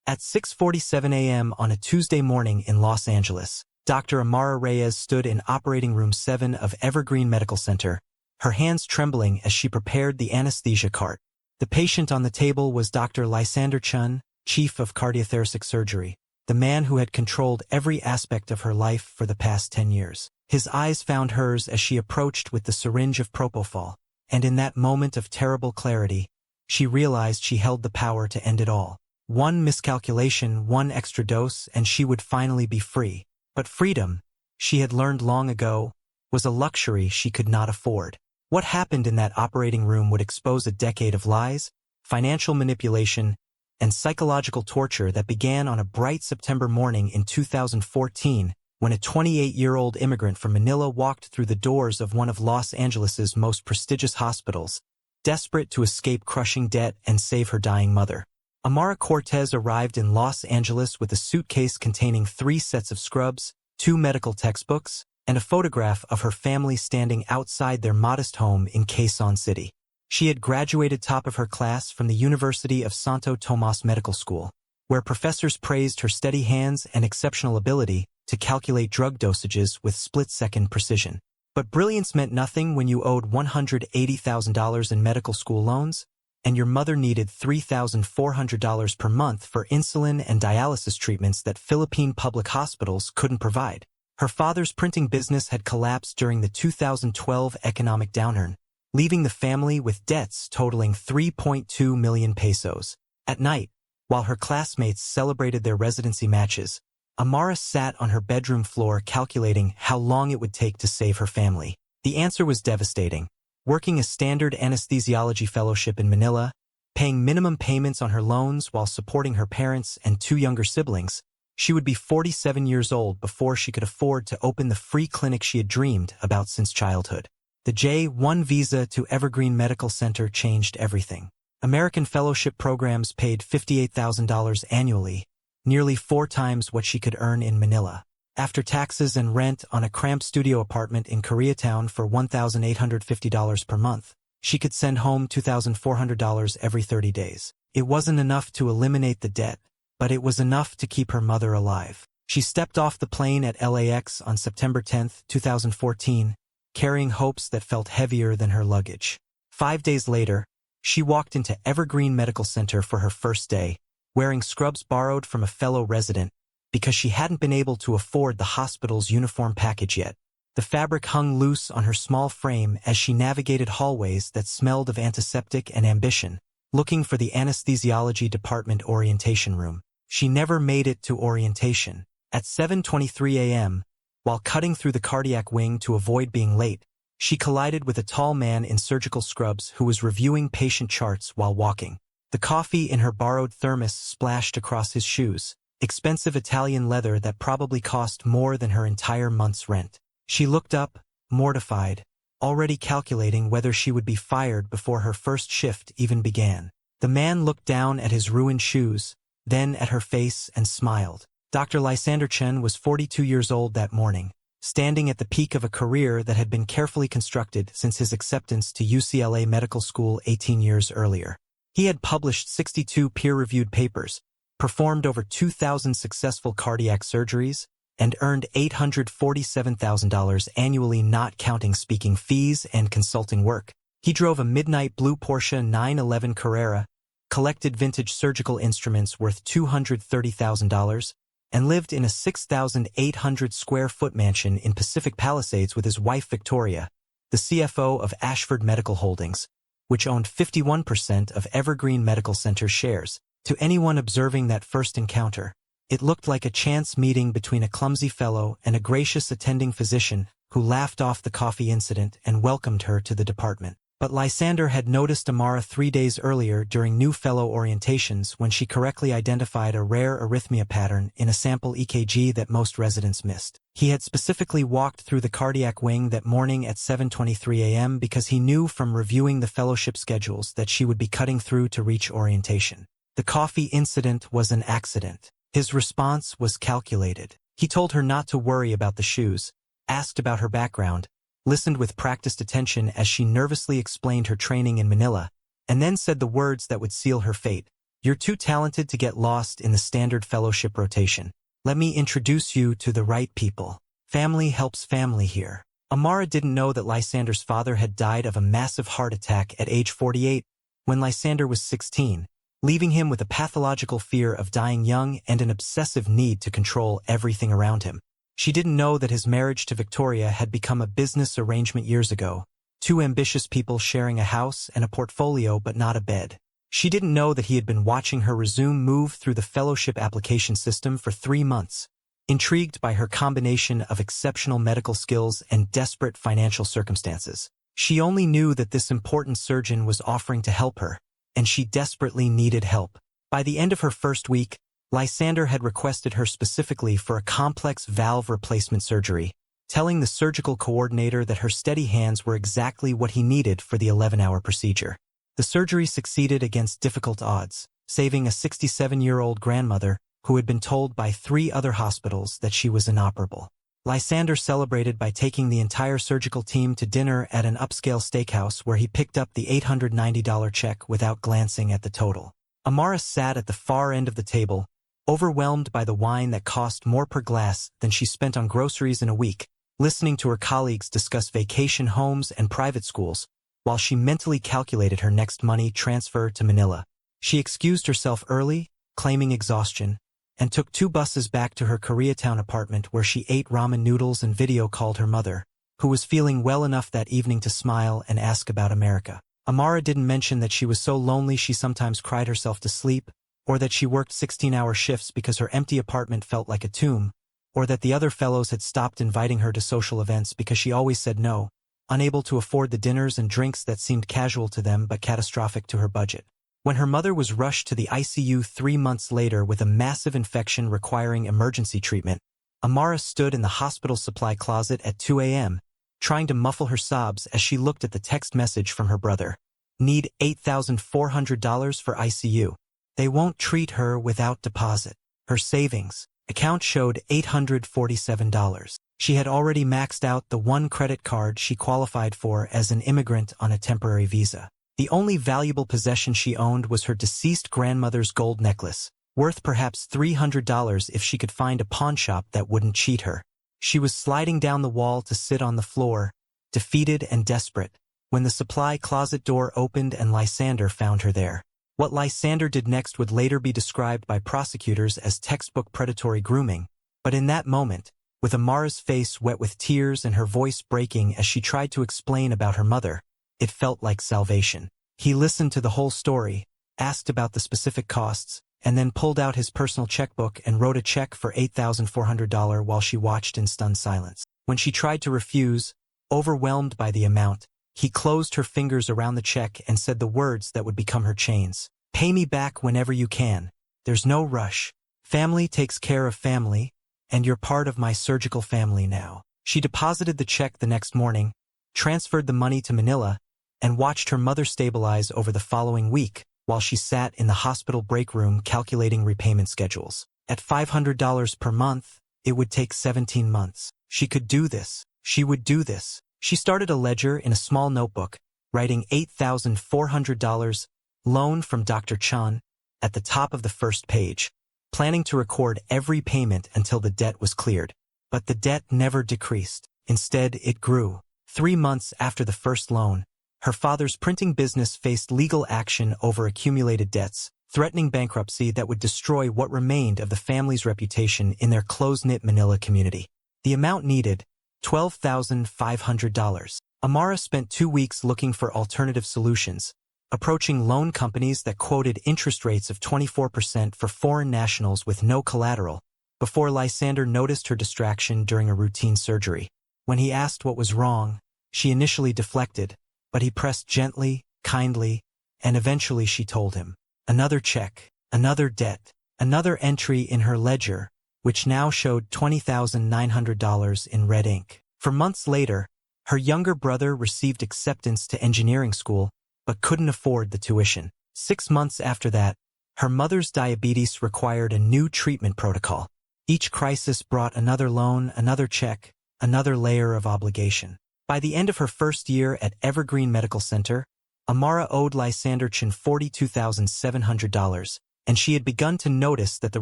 At 6:47 a.m. on a Tuesday morning in Los Angeles, Dr. Amara Reyes stood in Operating Room 7 of Evergreen Medical Center, her hands trembling as she prepared the anesthesia cart. The patient on the table was Dr. Lysander Chun, Chief of Cardiothoracic Surgery, the man who had controlled every aspect of her life for the past 10 years. His eyes found hers as she approached with the syringe of propofol, and in that moment of terrible clarity, she realized she held the power to end it all. One miscalculation, one extra dose, and she would finally be free. But freedom, she had learned long ago, was a luxury she could not afford. What happened in that operating room would expose a decade of lies, financial manipulation, and psychological torture that began on a bright September morning in 2014 when a 28-year-old immigrant from Manila walked through the doors of one of Los Angeles's most prestigious hospitals, desperate to escape crushing debt and save her dying mother. Amara Cortez arrived in Los Angeles with a suitcase containing 3 sets of scrubs, 2 medical textbooks, and a photograph of her family standing outside their modest home in Quezon City. She had graduated top of her class from the University of Santo Tomas Medical School, where professors praised her steady hands and exceptional ability to calculate drug dosages with split-second precision. But brilliance meant nothing when you owed $180,000 in medical school loans, and your mother needed $3,400 per month for insulin and dialysis treatments that Philippine public hospitals couldn't provide. Her father's printing business had collapsed during the 2012 economic downturn, leaving the family with debts totaling 3.2 million pesos. At night, while her classmates celebrated their residency matches, Amara sat on her bedroom floor calculating how long it would take to save her family. The answer was devastating. Working a standard anesthesiology fellowship in Manila, paying minimum payments on her loans while supporting her parents and 2 younger siblings, she would be 47 years old before she could afford to open the free clinic she had dreamed about since childhood. The J-1 visa to Evergreen Medical Center changed everything. American fellowship programs paid $58,000 annually, nearly 4 times what she could earn in Manila. After taxes and rent on a cramped studio apartment in Koreatown for $1,850 per month, she could send home $2,400 every 30 days. It wasn't enough to eliminate the debt, but it was enough to keep her mother alive. She stepped off the plane at LAX on September 10, 2014, carrying hopes that felt heavier than her luggage. 5 days later, she walked into Evergreen Medical Center for her first day, wearing scrubs borrowed from a fellow resident, because she hadn't been able to afford the hospital's uniform package yet. The fabric hung loose on her small frame as she navigated hallways that smelled of antiseptic and ambition, looking for the anesthesiology department orientation room. She never made it to orientation. At 7:23 a.m., while cutting through the cardiac wing to avoid being late, she collided with a tall man in surgical scrubs who was reviewing patient charts while walking. The coffee in her borrowed thermos splashed across his shoes, expensive Italian leather that probably cost more than her entire month's rent. She looked up, mortified, already calculating whether she would be fired before her first shift even began. The man looked down at his ruined shoes, then at her face and smiled. Dr. Lysander Chen was 42 years old that morning, standing at the peak of a career that had been carefully constructed since his acceptance to UCLA Medical School 18 years earlier. He had published 62 peer-reviewed papers, performed over 2,000 successful cardiac surgeries, and earned $847,000 annually not counting speaking fees and consulting work. He drove a midnight blue Porsche 911 Carrera, collected vintage surgical instruments worth $230,000, and lived in a 6,800-square-foot mansion in Pacific Palisades with his wife Victoria, the CFO of Ashford Medical Holdings, which owned 51% of Evergreen Medical Center shares. To anyone observing that first encounter, it looked like a chance meeting between a clumsy fellow and a gracious attending physician who laughed off the coffee incident and welcomed her to the department. But Lysander had noticed Amara 3 days earlier during new fellow orientations when she correctly identified a rare arrhythmia pattern in a sample EKG that most residents missed. He had specifically walked through the cardiac wing that morning at 7:23 a.m. because he knew from reviewing the fellowship schedules that she would be cutting through to reach orientation. The coffee incident was an accident. His response was calculated. He told her not to worry about the shoes, asked about her background, listened with practiced attention as she nervously explained her training in Manila, and then said the words that would seal her fate. You're too talented to get lost in the standard fellowship rotation. Let me introduce you to the right people. Family helps family here. Amara didn't know that Lysander's father had died of a massive heart attack at age 48 when Lysander was 16, leaving him with a pathological fear of dying young and an obsessive need to control everything around him. She didn't know that his marriage to Victoria had become a business arrangement years ago, two ambitious people sharing a house and a portfolio but not a bed. She didn't know that he had been watching her resume move through the fellowship application system for 3 months, intrigued by her combination of exceptional medical skills and desperate financial circumstances. She only knew that this important surgeon was offering to help her, and she desperately needed help. By the end of her first week, Lysander had requested her specifically for a complex valve replacement surgery, telling the surgical coordinator that her steady hands were exactly what he needed for the 11-hour procedure. The surgery succeeded against difficult odds, saving a 67-year-old grandmother who had been told by 3 other hospitals that she was inoperable. Lysander celebrated by taking the entire surgical team to dinner at an upscale steakhouse where he picked up the $890 check without glancing at the total. Amara sat at the far end of the table, overwhelmed by the wine that cost more per glass than she spent on groceries in a week, listening to her colleagues discuss vacation homes and private schools, while she mentally calculated her next money transfer to Manila. She excused herself early, claiming exhaustion, and took 2 buses back to her Koreatown apartment where she ate ramen noodles and video called her mother, who was feeling well enough that evening to smile and ask about America. Amara didn't mention that she was so lonely she sometimes cried herself to sleep, or that she worked 16-hour shifts because her empty apartment felt like a tomb, or that the other fellows had stopped inviting her to social events because she always said no, unable to afford the dinners and drinks that seemed casual to them but catastrophic to her budget. When her mother was rushed to the ICU 3 months later with a massive infection requiring emergency treatment, Amara stood in the hospital supply closet at 2 a.m., trying to muffle her sobs as she looked at the text message from her brother. Need $8,400 for ICU. They won't treat her without deposit. Her savings account showed $847. She had already maxed out the 1 credit card she qualified for as an immigrant on a temporary visa. The only valuable possession she owned was her deceased grandmother's gold necklace, worth perhaps $300 if she could find a pawn shop that wouldn't cheat her. She was sliding down the wall to sit on the floor, defeated and desperate, when the supply closet door opened and Lysander found her there. What Lysander did next would later be described by prosecutors as textbook predatory grooming, but in that moment, with Amara's face wet with tears and her voice breaking as she tried to explain about her mother, it felt like salvation. He listened to the whole story, asked about the specific costs, and then pulled out his personal checkbook and wrote a check for $8,400 while she watched in stunned silence. When she tried to refuse, overwhelmed by the amount, he closed her fingers around the check and said the words that would become her chains. Pay me back whenever you can. There's no rush. Family takes care of family, and you're part of my surgical family now. She deposited the check the next morning, transferred the money to Manila, and watched her mother stabilize over the following week while she sat in the hospital break room calculating repayment schedules. At $500 per month, it would take 17 months. She could do this. She would do this. She started a ledger in a small notebook, writing $8,400 loan from Dr. Chan at the top of the first page, planning to record every payment until the debt was cleared. But the debt never decreased. Instead, it grew. 3 months after the first loan, her father's printing business faced legal action over accumulated debts, threatening bankruptcy that would destroy what remained of the family's reputation in their close-knit Manila community. The amount needed, $12,500. Amara spent 2 weeks looking for alternative solutions, approaching loan companies that quoted interest rates of 24% for foreign nationals with no collateral, before Lysander noticed her distraction during a routine surgery. When he asked what was wrong, she initially deflected, but he pressed gently, kindly, and eventually she told him. Another check, another debt, another entry in her ledger, which now showed $20,900 in red ink. For months later, her younger brother received acceptance to engineering school, but couldn't afford the tuition. 6 months after that, her mother's diabetes required a new treatment protocol. Each crisis brought another loan, another check, another layer of obligation. By the end of her first year at Evergreen Medical Center, Amara owed Lysander Chan $42,700, and she had begun to notice that the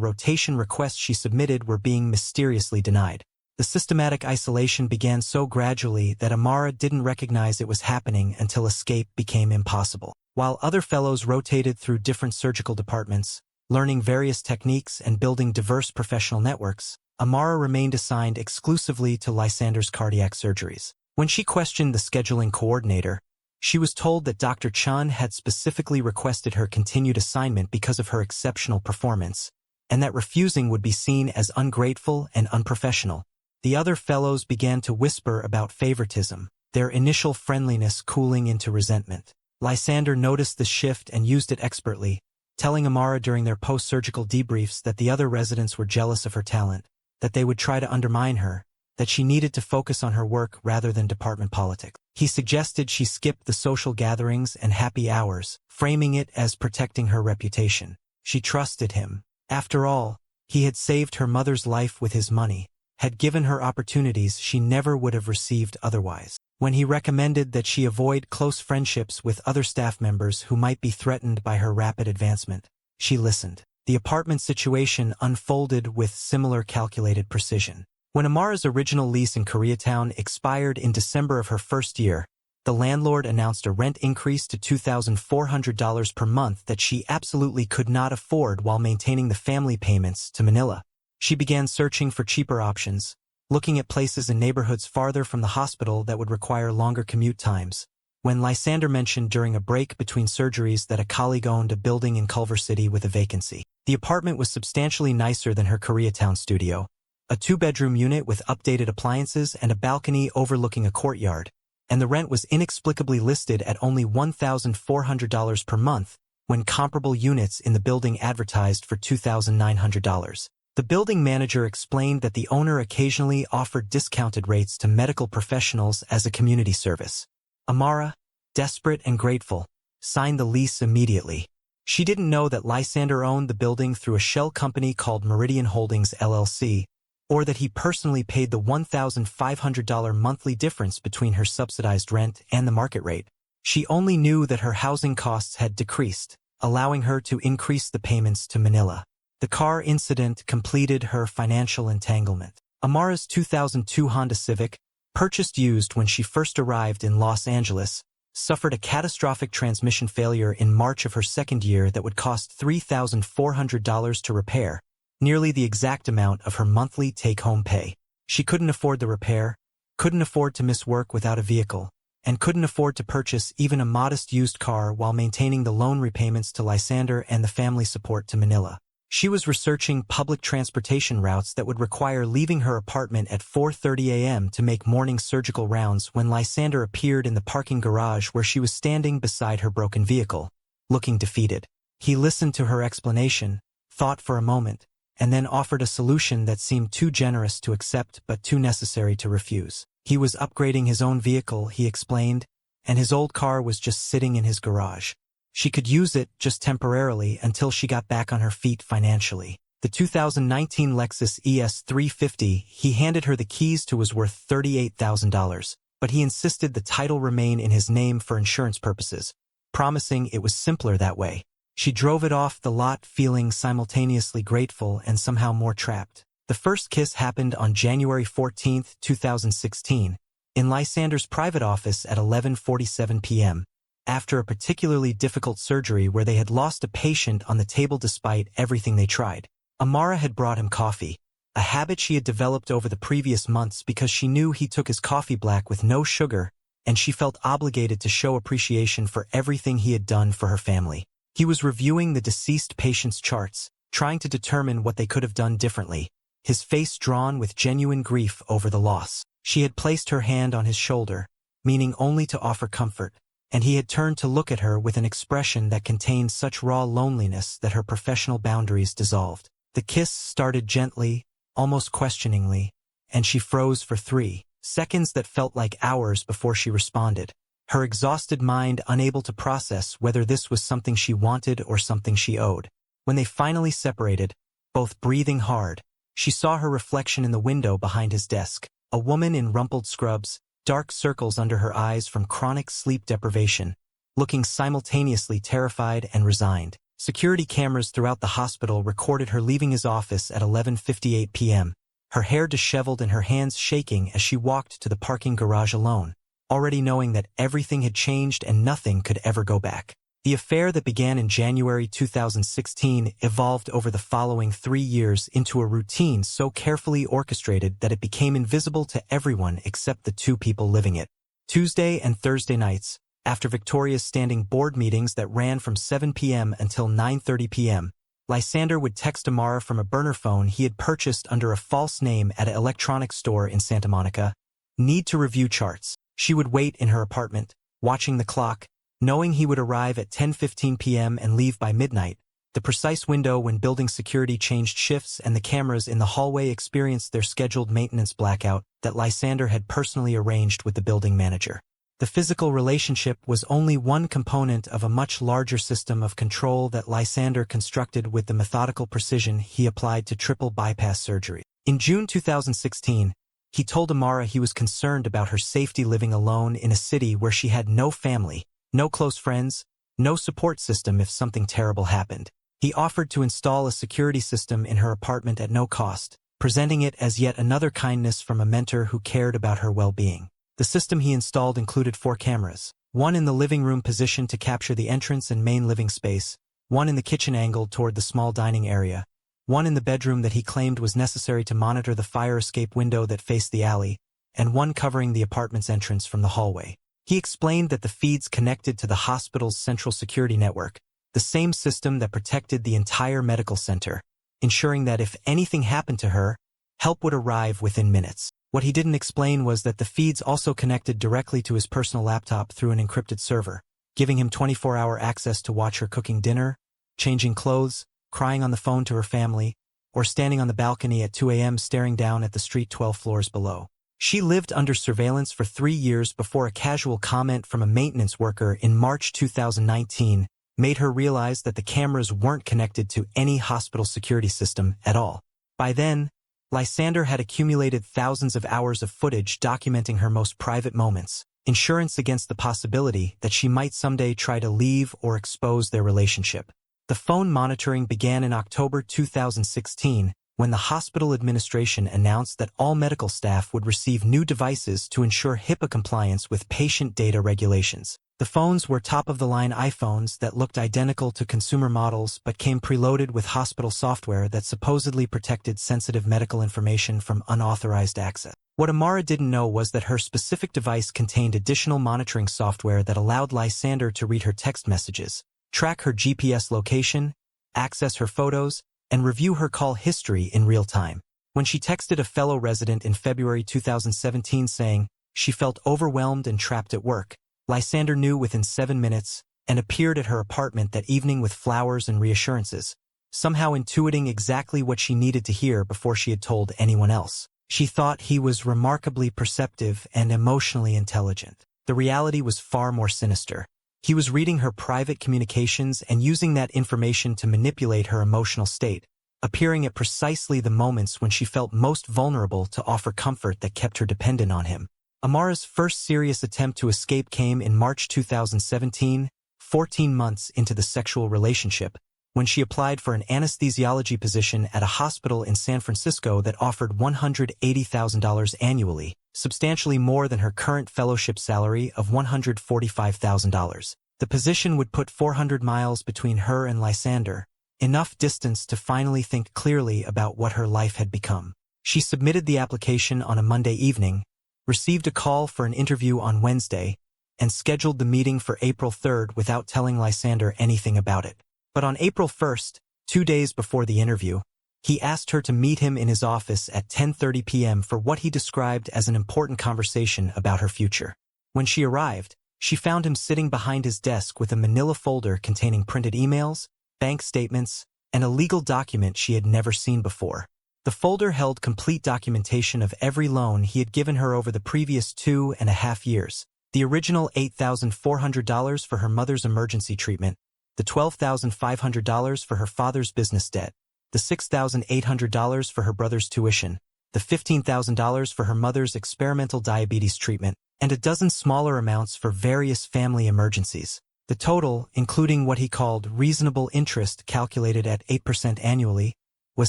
rotation requests she submitted were being mysteriously denied. The systematic isolation began so gradually that Amara didn't recognize it was happening until escape became impossible. While other fellows rotated through different surgical departments, learning various techniques and building diverse professional networks, Amara remained assigned exclusively to Lysander's cardiac surgeries. When she questioned the scheduling coordinator, she was told that Dr. Chun had specifically requested her continued assignment because of her exceptional performance, and that refusing would be seen as ungrateful and unprofessional. The other fellows began to whisper about favoritism, their initial friendliness cooling into resentment. Lysander noticed the shift and used it expertly, telling Amara during their post-surgical debriefs that the other residents were jealous of her talent, that they would try to undermine her, that she needed to focus on her work rather than department politics. He suggested she skip the social gatherings and happy hours, framing it as protecting her reputation. She trusted him. After all, he had saved her mother's life with his money, had given her opportunities she never would have received otherwise. When he recommended that she avoid close friendships with other staff members who might be threatened by her rapid advancement, she listened. The apartment situation unfolded with similar calculated precision. When Amara's original lease in Koreatown expired in December of her first year, the landlord announced a rent increase to $2,400 per month that she absolutely could not afford while maintaining the family payments to Manila. She began searching for cheaper options, looking at places in neighborhoods farther from the hospital that would require longer commute times. When Lysander mentioned during a break between surgeries that a colleague owned a building in Culver City with a vacancy. The apartment was substantially nicer than her Koreatown studio, a 2-bedroom unit with updated appliances and a balcony overlooking a courtyard, and the rent was inexplicably listed at only $1,400 per month when comparable units in the building advertised for $2,900. The building manager explained that the owner occasionally offered discounted rates to medical professionals as a community service. Amara, desperate and grateful, signed the lease immediately. She didn't know that Lysander owned the building through a shell company called Meridian Holdings LLC, or that he personally paid the $1,500 monthly difference between her subsidized rent and the market rate. She only knew that her housing costs had decreased, allowing her to increase the payments to Manila. The car incident completed her financial entanglement. Amara's 2002 Honda Civic, purchased used when she first arrived in Los Angeles, suffered a catastrophic transmission failure in March of her second year that would cost $3,400 to repair, nearly the exact amount of her monthly take-home pay. She couldn't afford the repair, couldn't afford to miss work without a vehicle, and couldn't afford to purchase even a modest used car while maintaining the loan repayments to Lysander and the family support to Manila. She was researching public transportation routes that would require leaving her apartment at 4:30 a.m. to make morning surgical rounds when Lysander appeared in the parking garage where she was standing beside her broken vehicle, looking defeated. He listened to her explanation, thought for a moment, and then offered a solution that seemed too generous to accept but too necessary to refuse. He was upgrading his own vehicle, he explained, and his old car was just sitting in his garage. She could use it just temporarily until she got back on her feet financially. The 2019 Lexus ES350 he handed her the keys to was worth $38,000, but he insisted the title remain in his name for insurance purposes, promising it was simpler that way. She drove it off the lot feeling simultaneously grateful and somehow more trapped. The first kiss happened on January 14, 2016, in Lysander's private office at 11:47 p.m. after a particularly difficult surgery where they had lost a patient on the table despite everything they tried. Amara had brought him coffee, a habit she had developed over the previous months because she knew he took his coffee black with no sugar, and she felt obligated to show appreciation for everything he had done for her family. He was reviewing the deceased patient's charts, trying to determine what they could have done differently, his face drawn with genuine grief over the loss. She had placed her hand on his shoulder, meaning only to offer comfort, and he had turned to look at her with an expression that contained such raw loneliness that her professional boundaries dissolved. The kiss started gently, almost questioningly, and she froze for 3 seconds that felt like hours before she responded, her exhausted mind unable to process whether this was something she wanted or something she owed. When they finally separated, both breathing hard, she saw her reflection in the window behind his desk, a woman in rumpled scrubs, dark circles under her eyes from chronic sleep deprivation, looking simultaneously terrified and resigned. Security cameras throughout the hospital recorded her leaving his office at 11:58 p.m., her hair disheveled and her hands shaking as she walked to the parking garage alone, already knowing that everything had changed and nothing could ever go back. The affair that began in January 2016 evolved over the following 3 years into a routine so carefully orchestrated that it became invisible to everyone except the two people living it. Tuesday and Thursday nights, after Victoria's standing board meetings that ran from 7 p.m. until 9:30 p.m., Lysander would text Amara from a burner phone he had purchased under a false name at an electronics store in Santa Monica. Need to review charts. She would wait in her apartment, watching the clock, knowing he would arrive at 10:15 p.m. and leave by midnight, the precise window when building security changed shifts and the cameras in the hallway experienced their scheduled maintenance blackout that Lysander had personally arranged with the building manager. The physical relationship was only one component of a much larger system of control that Lysander constructed with the methodical precision he applied to triple bypass surgery. In June 2016, he told Amara he was concerned about her safety living alone in a city where she had no family, no close friends, no support system if something terrible happened. He offered to install a security system in her apartment at no cost, presenting it as yet another kindness from a mentor who cared about her well-being. The system he installed included 4 cameras, one in the living room position to capture the entrance and main living space, one in the kitchen angled toward the small dining area, one in the bedroom that he claimed was necessary to monitor the fire escape window that faced the alley, and one covering the apartment's entrance from the hallway. He explained that the feeds connected to the hospital's central security network, the same system that protected the entire medical center, ensuring that if anything happened to her, help would arrive within minutes. What he didn't explain was that the feeds also connected directly to his personal laptop through an encrypted server, giving him 24-hour access to watch her cooking dinner, changing clothes, crying on the phone to her family, or standing on the balcony at 2 a.m. staring down at the street 12 floors below. She lived under surveillance for 3 years before a casual comment from a maintenance worker in March 2019 made her realize that the cameras weren't connected to any hospital security system at all. By then, Lysander had accumulated thousands of hours of footage documenting her most private moments, insurance against the possibility that she might someday try to leave or expose their relationship. The phone monitoring began in October 2016, when the hospital administration announced that all medical staff would receive new devices to ensure HIPAA compliance with patient data regulations. The phones were top-of-the-line iPhones that looked identical to consumer models but came preloaded with hospital software that supposedly protected sensitive medical information from unauthorized access. What Amara didn't know was that her specific device contained additional monitoring software that allowed Lysander to read her text messages, track her GPS location, access her photos, and review her call history in real time. When she texted a fellow resident in February 2017 saying she felt overwhelmed and trapped at work, Lysander knew within 7 minutes and appeared at her apartment that evening with flowers and reassurances, somehow intuiting exactly what she needed to hear before she had told anyone else. She thought he was remarkably perceptive and emotionally intelligent. The reality was far more sinister. He was reading her private communications and using that information to manipulate her emotional state, appearing at precisely the moments when she felt most vulnerable to offer comfort that kept her dependent on him. Amara's first serious attempt to escape came in March 2017, 14 months into the sexual relationship, when she applied for an anesthesiology position at a hospital in San Francisco that offered $180,000 annually, substantially more than her current fellowship salary of $145,000. The position would put 400 miles between her and Lysander, enough distance to finally think clearly about what her life had become. She submitted the application on a Monday evening, received a call for an interview on Wednesday, and scheduled the meeting for April 3rd without telling Lysander anything about it. But on April 1st, 2 days before the interview, he asked her to meet him in his office at 10:30 p.m. for what he described as an important conversation about her future. When she arrived, she found him sitting behind his desk with a manila folder containing printed emails, bank statements, and a legal document she had never seen before. The folder held complete documentation of every loan he had given her over the previous 2.5 years, the original $8,400 for her mother's emergency treatment, the $12,500 for her father's business debt, the $6,800 for her brother's tuition, the $15,000 for her mother's experimental diabetes treatment, and a dozen smaller amounts for various family emergencies. The total, including what he called reasonable interest calculated at 8% annually, was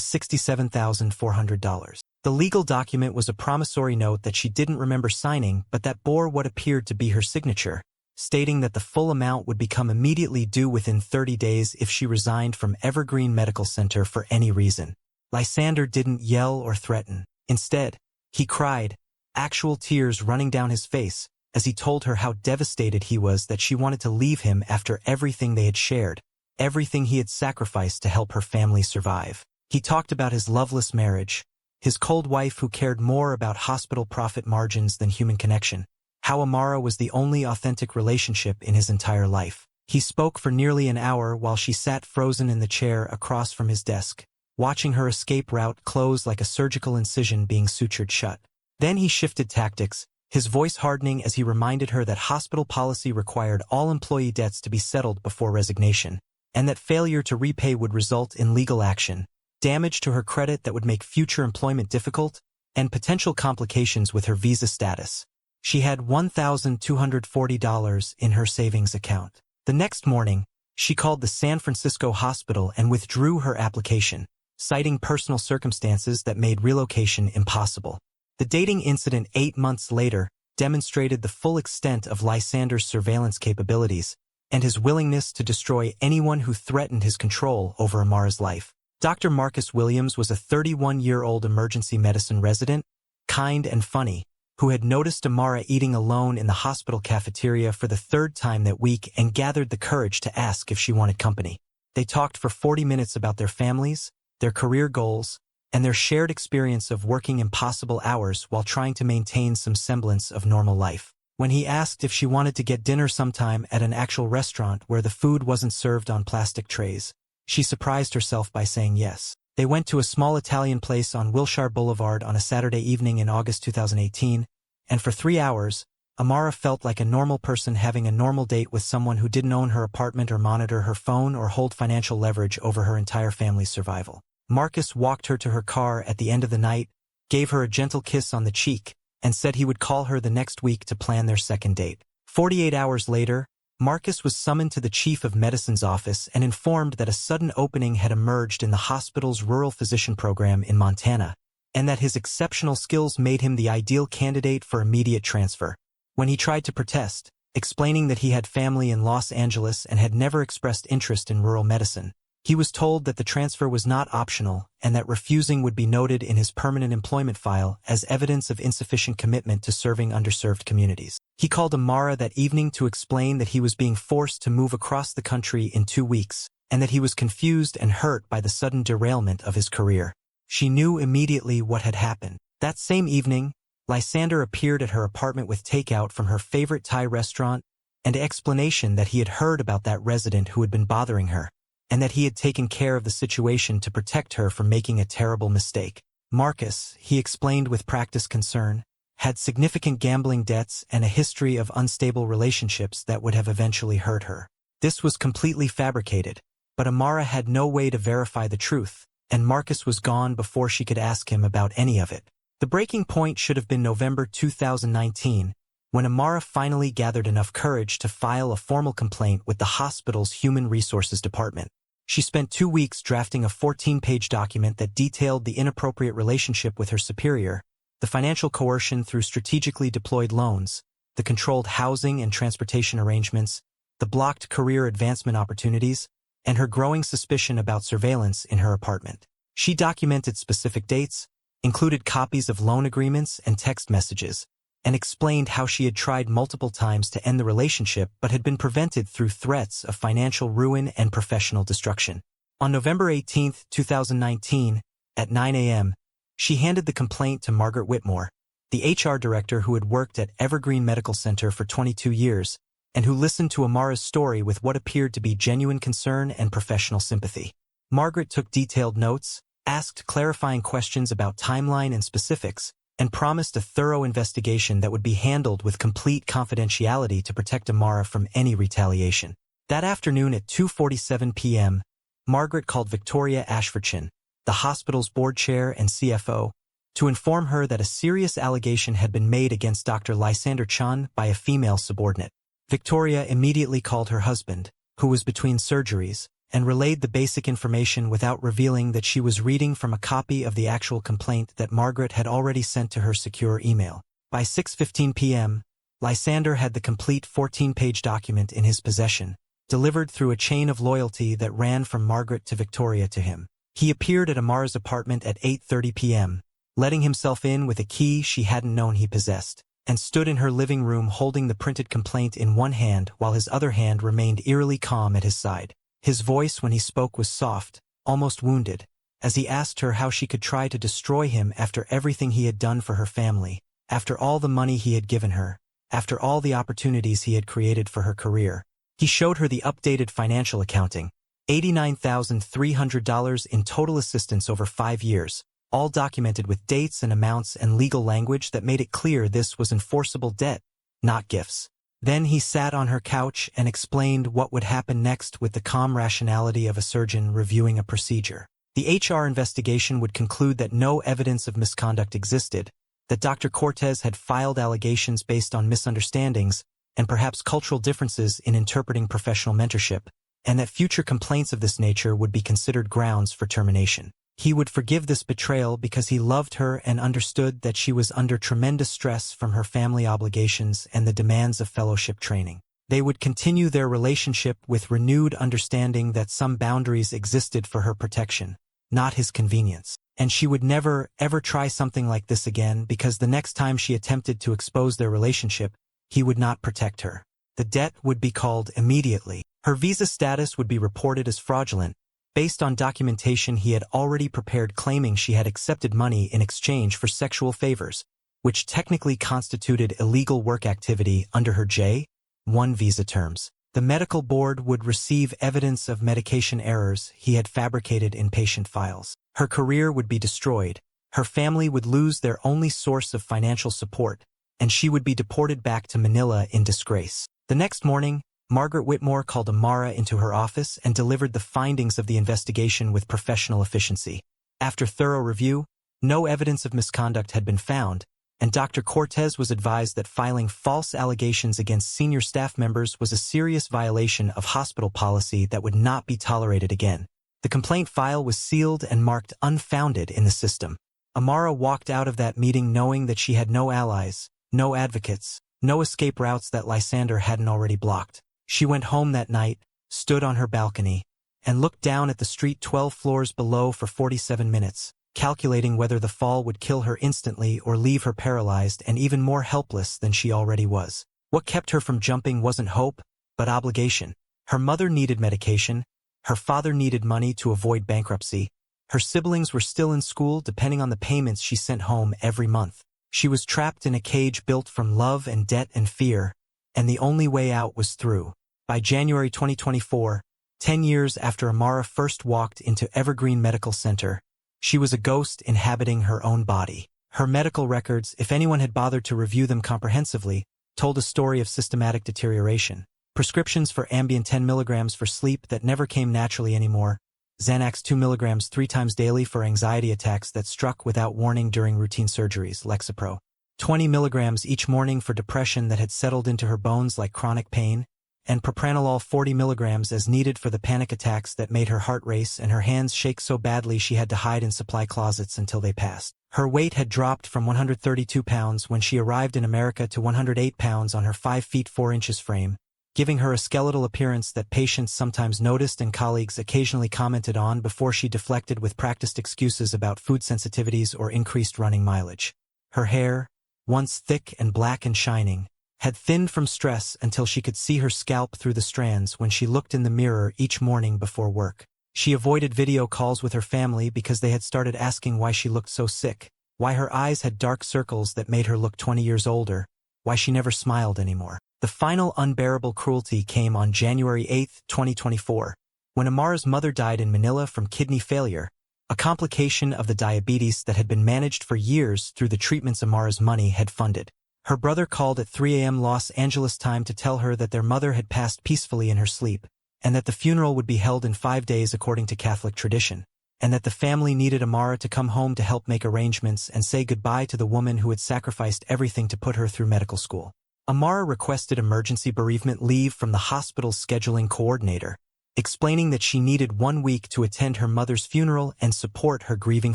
$67,400. The legal document was a promissory note that she didn't remember signing but that bore what appeared to be her signature, stating that the full amount would become immediately due within 30 days if she resigned from Evergreen Medical Center for any reason. Lysander didn't yell or threaten. Instead, he cried, actual tears running down his face, as he told her how devastated he was that she wanted to leave him after everything they had shared, everything he had sacrificed to help her family survive. He talked about his loveless marriage, his cold wife who cared more about hospital profit margins than human connection, how Amara was the only authentic relationship in his entire life. He spoke for nearly an hour while she sat frozen in the chair across from his desk, watching her escape route close like a surgical incision being sutured shut. Then he shifted tactics, his voice hardening as he reminded her that hospital policy required all employee debts to be settled before resignation, and that failure to repay would result in legal action, damage to her credit that would make future employment difficult, and potential complications with her visa status. She had $1,240 in her savings account. The next morning, she called the San Francisco hospital and withdrew her application, citing personal circumstances that made relocation impossible. The dating incident 8 months later demonstrated the full extent of Lysander's surveillance capabilities and his willingness to destroy anyone who threatened his control over Amara's life. Dr. Marcus Williams was a 31-year-old emergency medicine resident, kind and funny, who had noticed Amara eating alone in the hospital cafeteria for the third time that week and gathered the courage to ask if she wanted company. They talked for 40 minutes about their families, their career goals, and their shared experience of working impossible hours while trying to maintain some semblance of normal life. When he asked if she wanted to get dinner sometime at an actual restaurant where the food wasn't served on plastic trays, she surprised herself by saying yes. They went to a small Italian place on Wilshire Boulevard on a Saturday evening in August 2018, and for 3 hours, Amara felt like a normal person having a normal date with someone who didn't own her apartment or monitor her phone or hold financial leverage over her entire family's survival. Marcus walked her to her car at the end of the night, gave her a gentle kiss on the cheek, and said he would call her the next week to plan their second date. 48 hours later, Marcus was summoned to the chief of medicine's office and informed that a sudden opening had emerged in the hospital's rural physician program in Montana, and that his exceptional skills made him the ideal candidate for immediate transfer. When he tried to protest, explaining that he had family in Los Angeles and had never expressed interest in rural medicine, he was told that the transfer was not optional and that refusing would be noted in his permanent employment file as evidence of insufficient commitment to serving underserved communities. He called Amara that evening to explain that he was being forced to move across the country in 2 weeks, and that he was confused and hurt by the sudden derailment of his career. She knew immediately what had happened. That same evening, Lysander appeared at her apartment with takeout from her favorite Thai restaurant and explanation that he had heard about that resident who had been bothering her, and that he had taken care of the situation to protect her from making a terrible mistake. Marcus, he explained with practiced concern, had significant gambling debts and a history of unstable relationships that would have eventually hurt her. This was completely fabricated, but Amara had no way to verify the truth, and Marcus was gone before she could ask him about any of it. The breaking point should have been November 2019, when Amara finally gathered enough courage to file a formal complaint with the hospital's Human Resources Department. She spent 2 weeks drafting a 14-page document that detailed the inappropriate relationship with her superior, the financial coercion through strategically deployed loans, the controlled housing and transportation arrangements, the blocked career advancement opportunities, and her growing suspicion about surveillance in her apartment. She documented specific dates, included copies of loan agreements and text messages, and explained how she had tried multiple times to end the relationship but had been prevented through threats of financial ruin and professional destruction. On November 18, 2019, at 9 a.m., she handed the complaint to Margaret Whitmore, the HR director who had worked at Evergreen Medical Center for 22 years, and who listened to Amara's story with what appeared to be genuine concern and professional sympathy. Margaret took detailed notes, asked clarifying questions about timeline and specifics, and promised a thorough investigation that would be handled with complete confidentiality to protect Amara from any retaliation. That afternoon at 2:47 p.m., Margaret called Victoria Ashfordson, the hospital's board chair and CFO, to inform her that a serious allegation had been made against Dr. Lysander Chun by a female subordinate. Victoria immediately called her husband, who was between surgeries, and relayed the basic information without revealing that she was reading from a copy of the actual complaint that Margaret had already sent to her secure email. By 6:15 p.m., Lysander had the complete 14-page document in his possession, delivered through a chain of loyalty that ran from Margaret to Victoria to him. He appeared at Amara's apartment at 8:30 p.m., letting himself in with a key she hadn't known he possessed, and stood in her living room holding the printed complaint in one hand while his other hand remained eerily calm at his side. His voice when he spoke was soft, almost wounded, as he asked her how she could try to destroy him after everything he had done for her family, after all the money he had given her, after all the opportunities he had created for her career. He showed her the updated financial accounting, $89,300 in total assistance over 5 years, all documented with dates and amounts and legal language that made it clear this was enforceable debt, not gifts. Then he sat on her couch and explained what would happen next with the calm rationality of a surgeon reviewing a procedure. The HR investigation would conclude that no evidence of misconduct existed, that Dr. Cortez had filed allegations based on misunderstandings and perhaps cultural differences in interpreting professional mentorship, and that future complaints of this nature would be considered grounds for termination. He would forgive this betrayal because he loved her and understood that she was under tremendous stress from her family obligations and the demands of fellowship training. They would continue their relationship with renewed understanding that some boundaries existed for her protection, not his convenience. And she would never, ever try something like this again because the next time she attempted to expose their relationship, he would not protect her. The debt would be called immediately. Her visa status would be reported as fraudulent, based on documentation he had already prepared claiming she had accepted money in exchange for sexual favors, which technically constituted illegal work activity under her J-1 visa terms. The medical board would receive evidence of medication errors he had fabricated in patient files. Her career would be destroyed, her family would lose their only source of financial support, and she would be deported back to Manila in disgrace. The next morning, Margaret Whitmore called Amara into her office and delivered the findings of the investigation with professional efficiency. After thorough review, no evidence of misconduct had been found, and Dr. Cortez was advised that filing false allegations against senior staff members was a serious violation of hospital policy that would not be tolerated again. The complaint file was sealed and marked unfounded in the system. Amara walked out of that meeting knowing that she had no allies, no advocates, no escape routes that Lysander hadn't already blocked. She went home that night, stood on her balcony, and looked down at the street 12 floors below for 47 minutes, calculating whether the fall would kill her instantly or leave her paralyzed and even more helpless than she already was. What kept her from jumping wasn't hope, but obligation. Her mother needed medication, her father needed money to avoid bankruptcy, her siblings were still in school depending on the payments she sent home every month. She was trapped in a cage built from love and debt and fear, and the only way out was through. By January 2024, 10 years after Amara first walked into Evergreen Medical Center, she was a ghost inhabiting her own body. Her medical records, if anyone had bothered to review them comprehensively, told a story of systematic deterioration. Prescriptions for Ambien 10 mg for sleep that never came naturally anymore, Xanax 2 mg 3 times daily for anxiety attacks that struck without warning during routine surgeries, Lexapro, 20 mg each morning for depression that had settled into her bones like chronic pain, and propranolol 40 mg as needed for the panic attacks that made her heart race and her hands shake so badly she had to hide in supply closets until they passed. Her weight had dropped from 132 pounds when she arrived in America to 108 pounds on her 5 feet 4 inches frame, giving her a skeletal appearance that patients sometimes noticed and colleagues occasionally commented on before she deflected with practiced excuses about food sensitivities or increased running mileage. Her hair, once thick and black and shining, had thinned from stress until she could see her scalp through the strands when she looked in the mirror each morning before work. She avoided video calls with her family because they had started asking why she looked so sick, why her eyes had dark circles that made her look 20 years older, why she never smiled anymore. The final unbearable cruelty came on January 8, 2024, when Amara's mother died in Manila from kidney failure, a complication of the diabetes that had been managed for years through the treatments Amara's money had funded. Her brother called at 3 a.m. Los Angeles time to tell her that their mother had passed peacefully in her sleep, and that the funeral would be held in 5 days according to Catholic tradition, and that the family needed Amara to come home to help make arrangements and say goodbye to the woman who had sacrificed everything to put her through medical school. Amara requested emergency bereavement leave from the hospital's scheduling coordinator, explaining that she needed 1 week to attend her mother's funeral and support her grieving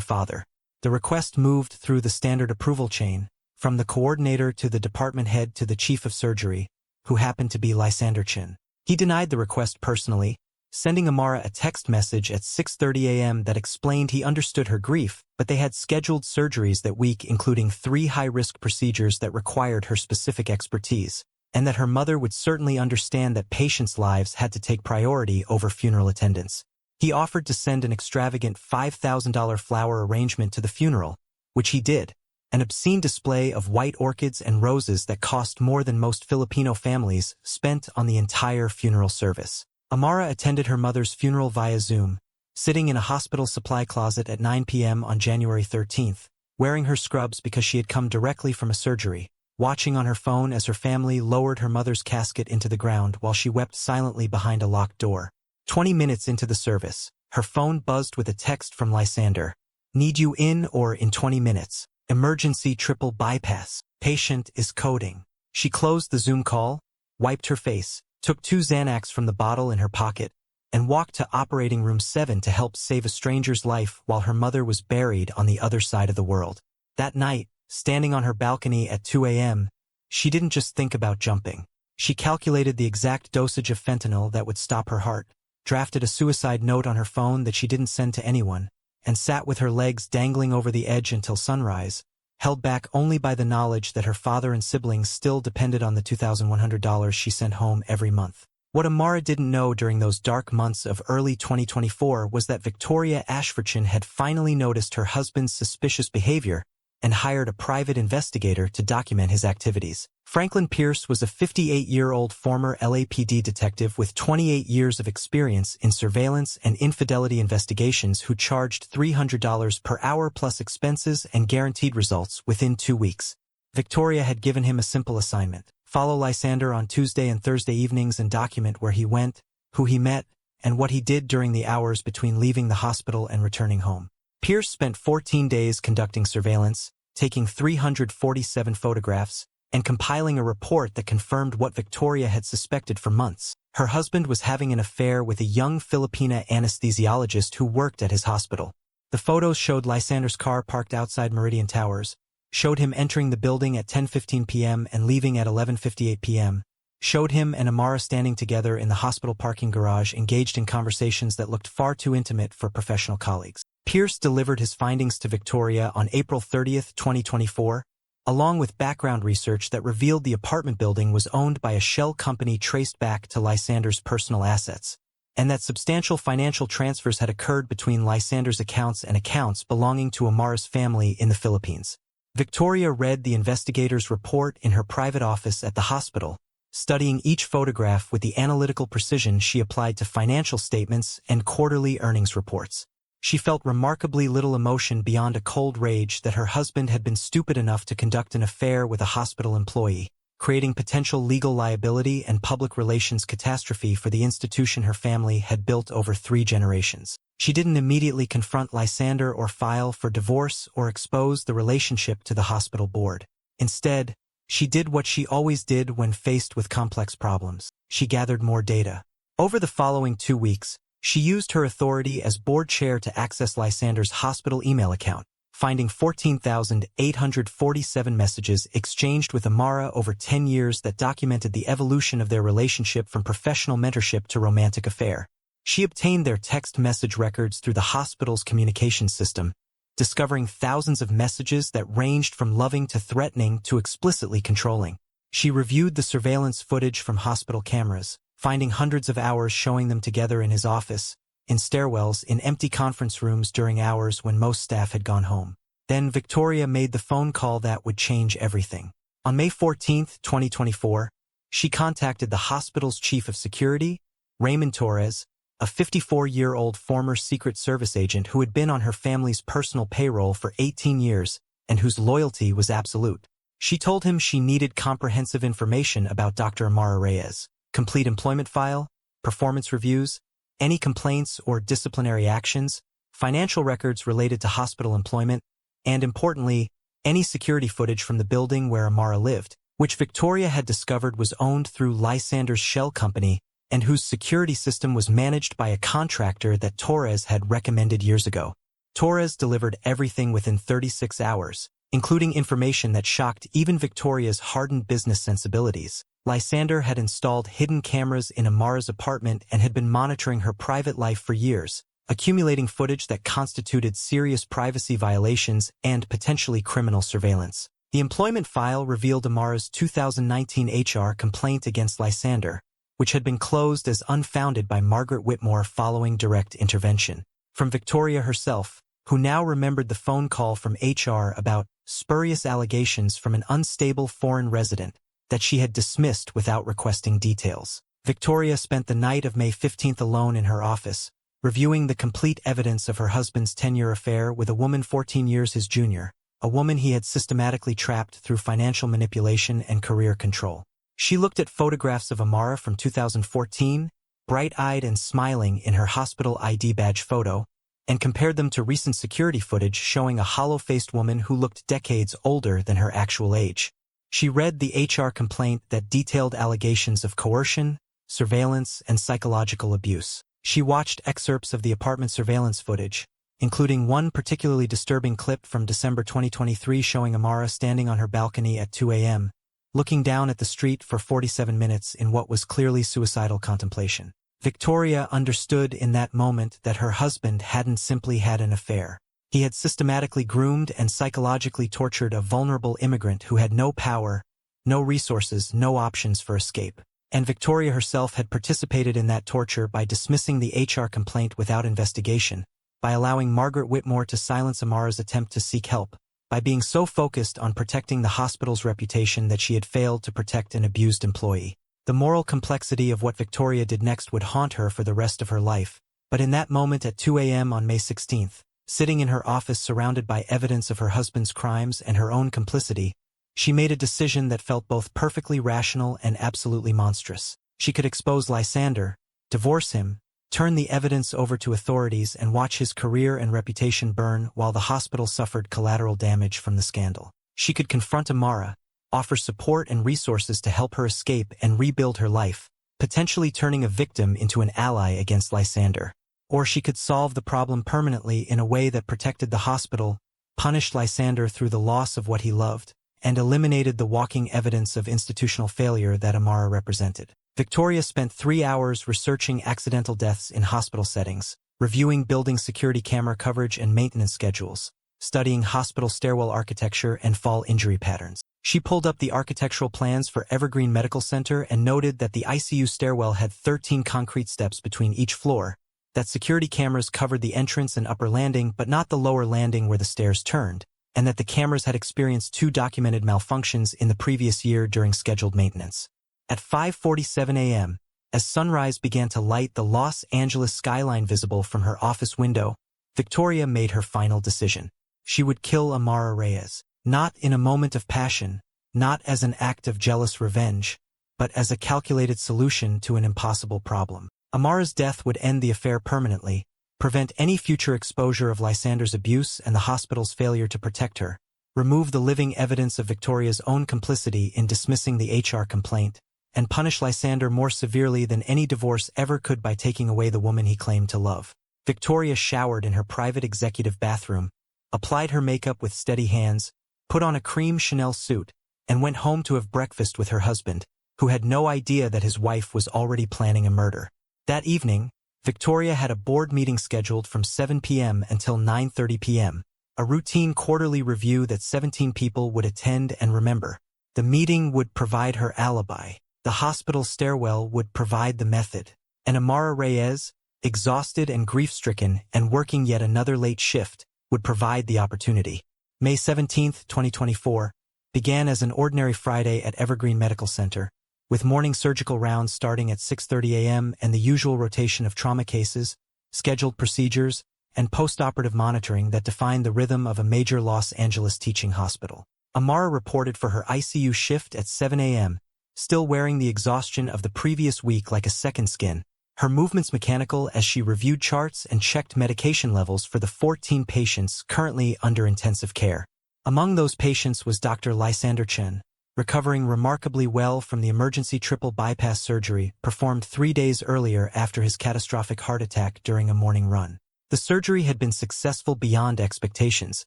father. The request moved through the standard approval chain, from the coordinator to the department head to the chief of surgery, who happened to be Lysander Chin. He denied the request personally, sending Amara a text message at 6:30 a.m. that explained he understood her grief, but they had scheduled surgeries that week, including 3 high-risk procedures that required her specific expertise, and that her mother would certainly understand that patients' lives had to take priority over funeral attendance. He offered to send an extravagant $5,000 flower arrangement to the funeral, which he did, an obscene display of white orchids and roses that cost more than most Filipino families spent on the entire funeral service. Amara attended her mother's funeral via Zoom, sitting in a hospital supply closet at 9 p.m. on January 13th, wearing her scrubs because she had come directly from a surgery, watching on her phone as her family lowered her mother's casket into the ground while she wept silently behind a locked door. 20 minutes into the service, her phone buzzed with a text from Lysander. Need you in or in 20 minutes. Emergency triple bypass. Patient is coding. She closed the Zoom call, wiped her face, took 2 Xanax from the bottle in her pocket, and walked to operating room 7 to help save a stranger's life while her mother was buried on the other side of the world. That night, standing on her balcony at 2 a.m., she didn't just think about jumping. She calculated the exact dosage of fentanyl that would stop her heart, drafted a suicide note on her phone that she didn't send to anyone, and sat with her legs dangling over the edge until sunrise, held back only by the knowledge that her father and siblings still depended on the $2,100 she sent home every month. What Amara didn't know during those dark months of early 2024 was that Victoria Ashfordson had finally noticed her husband's suspicious behavior and hired a private investigator to document his activities. Franklin Pierce was a 58-year-old former LAPD detective with 28 years of experience in surveillance and infidelity investigations who charged $300 per hour plus expenses and guaranteed results within 2 weeks. Victoria had given him a simple assignment: follow Lysander on Tuesday and Thursday evenings and document where he went, who he met, and what he did during the hours between leaving the hospital and returning home. Pierce spent 14 days conducting surveillance, taking 347 photographs, and compiling a report that confirmed what Victoria had suspected for months. Her husband was having an affair with a young Filipina anesthesiologist who worked at his hospital. The photos showed Lysander's car parked outside Meridian Towers, showed him entering the building at 10:15 p.m. and leaving at 11:58 p.m., showed him and Amara standing together in the hospital parking garage engaged in conversations that looked far too intimate for professional colleagues. Pierce delivered his findings to Victoria on April 30, 2024, along with background research that revealed the apartment building was owned by a shell company traced back to Lysander's personal assets, and that substantial financial transfers had occurred between Lysander's accounts and accounts belonging to Amara's family in the Philippines. Victoria read the investigator's report in her private office at the hospital, studying each photograph with the analytical precision she applied to financial statements and quarterly earnings reports. She felt remarkably little emotion beyond a cold rage that her husband had been stupid enough to conduct an affair with a hospital employee, creating potential legal liability and public relations catastrophe for the institution her family had built over 3 generations. She didn't immediately confront Lysander or file for divorce or expose the relationship to the hospital board. Instead, she did what she always did when faced with complex problems. She gathered more data. Over the following 2 weeks, she used her authority as board chair to access Lysander's hospital email account, finding 14,847 messages exchanged with Amara over 10 years that documented the evolution of their relationship from professional mentorship to romantic affair. She obtained their text message records through the hospital's communications system, discovering thousands of messages that ranged from loving to threatening to explicitly controlling. She reviewed the surveillance footage from hospital cameras, finding hundreds of hours showing them together in his office, in stairwells, in empty conference rooms during hours when most staff had gone home. Then Victoria made the phone call that would change everything. On May 14, 2024, she contacted the hospital's chief of security, Raymond Torres, a 54-year-old former Secret Service agent who had been on her family's personal payroll for 18 years and whose loyalty was absolute. She told him she needed comprehensive information about Dr. Amara Reyes. Complete employment file, performance reviews, any complaints or disciplinary actions, financial records related to hospital employment, and importantly, any security footage from the building where Amara lived, which Victoria had discovered was owned through Lysander's shell company and whose security system was managed by a contractor that Torres had recommended years ago. Torres delivered everything within 36 hours, including information that shocked even Victoria's hardened business sensibilities. Lysander had installed hidden cameras in Amara's apartment and had been monitoring her private life for years, accumulating footage that constituted serious privacy violations and potentially criminal surveillance. The employment file revealed Amara's 2019 HR complaint against Lysander, which had been closed as unfounded by Margaret Whitmore following direct intervention. From Victoria herself, who now remembered the phone call from HR about spurious allegations from an unstable foreign resident that she had dismissed without requesting details. Victoria spent the night of May 15th alone in her office, reviewing the complete evidence of her husband's 10-year affair with a woman 14 years his junior, a woman he had systematically trapped through financial manipulation and career control. She looked at photographs of Amara from 2014, bright-eyed and smiling in her hospital ID badge photo, and compared them to recent security footage showing a hollow-faced woman who looked decades older than her actual age. She read the HR complaint that detailed allegations of coercion, surveillance, and psychological abuse. She watched excerpts of the apartment surveillance footage, including one particularly disturbing clip from December 2023 showing Amara standing on her balcony at 2 a.m., looking down at the street for 47 minutes in what was clearly suicidal contemplation. Victoria understood in that moment that her husband hadn't simply had an affair. He had systematically groomed and psychologically tortured a vulnerable immigrant who had no power, no resources, no options for escape. And Victoria herself had participated in that torture by dismissing the HR complaint without investigation, by allowing Margaret Whitmore to silence Amara's attempt to seek help, by being so focused on protecting the hospital's reputation that she had failed to protect an abused employee. The moral complexity of what Victoria did next would haunt her for the rest of her life. But in that moment at 2 a.m. on May 16th, sitting in her office surrounded by evidence of her husband's crimes and her own complicity, she made a decision that felt both perfectly rational and absolutely monstrous. She could expose Lysander, divorce him, turn the evidence over to authorities and watch his career and reputation burn while the hospital suffered collateral damage from the scandal. She could confront Amara, offer support and resources to help her escape and rebuild her life, potentially turning a victim into an ally against Lysander. Or she could solve the problem permanently in a way that protected the hospital, punished Lysander through the loss of what he loved, and eliminated the walking evidence of institutional failure that Amara represented. Victoria spent 3 hours researching accidental deaths in hospital settings, reviewing building security camera coverage and maintenance schedules, studying hospital stairwell architecture and fall injury patterns. She pulled up the architectural plans for Evergreen Medical Center and noted that the ICU stairwell had 13 concrete steps between each floor, that security cameras covered the entrance and upper landing but not the lower landing where the stairs turned, and that the cameras had experienced 2 documented malfunctions in the previous year during scheduled maintenance. At 5:47 a.m., as sunrise began to light the Los Angeles skyline visible from her office window, Victoria made her final decision. She would kill Amara Reyes, not in a moment of passion, not as an act of jealous revenge, but as a calculated solution to an impossible problem. Amara's death would end the affair permanently, prevent any future exposure of Lysander's abuse and the hospital's failure to protect her, remove the living evidence of Victoria's own complicity in dismissing the HR complaint, and punish Lysander more severely than any divorce ever could by taking away the woman he claimed to love. Victoria showered in her private executive bathroom, applied her makeup with steady hands, put on a cream Chanel suit, and went home to have breakfast with her husband, who had no idea that his wife was already planning a murder. That evening, Victoria had a board meeting scheduled from 7 p.m. until 9:30 p.m., a routine quarterly review that 17 people would attend and remember. The meeting would provide her alibi. The hospital stairwell would provide the method. And Amara Reyes, exhausted and grief-stricken and working yet another late shift, would provide the opportunity. May 17, 2024, began as an ordinary Friday at Evergreen Medical Center, with morning surgical rounds starting at 6:30 a.m. and the usual rotation of trauma cases, scheduled procedures, and post-operative monitoring that defined the rhythm of a major Los Angeles teaching hospital. Amara reported for her ICU shift at 7 a.m., still wearing the exhaustion of the previous week like a second skin, her movements mechanical as she reviewed charts and checked medication levels for the 14 patients currently under intensive care. Among those patients was Dr. Lysander Chen, recovering remarkably well from the emergency triple bypass surgery performed 3 days earlier after his catastrophic heart attack during a morning run. The surgery had been successful beyond expectations,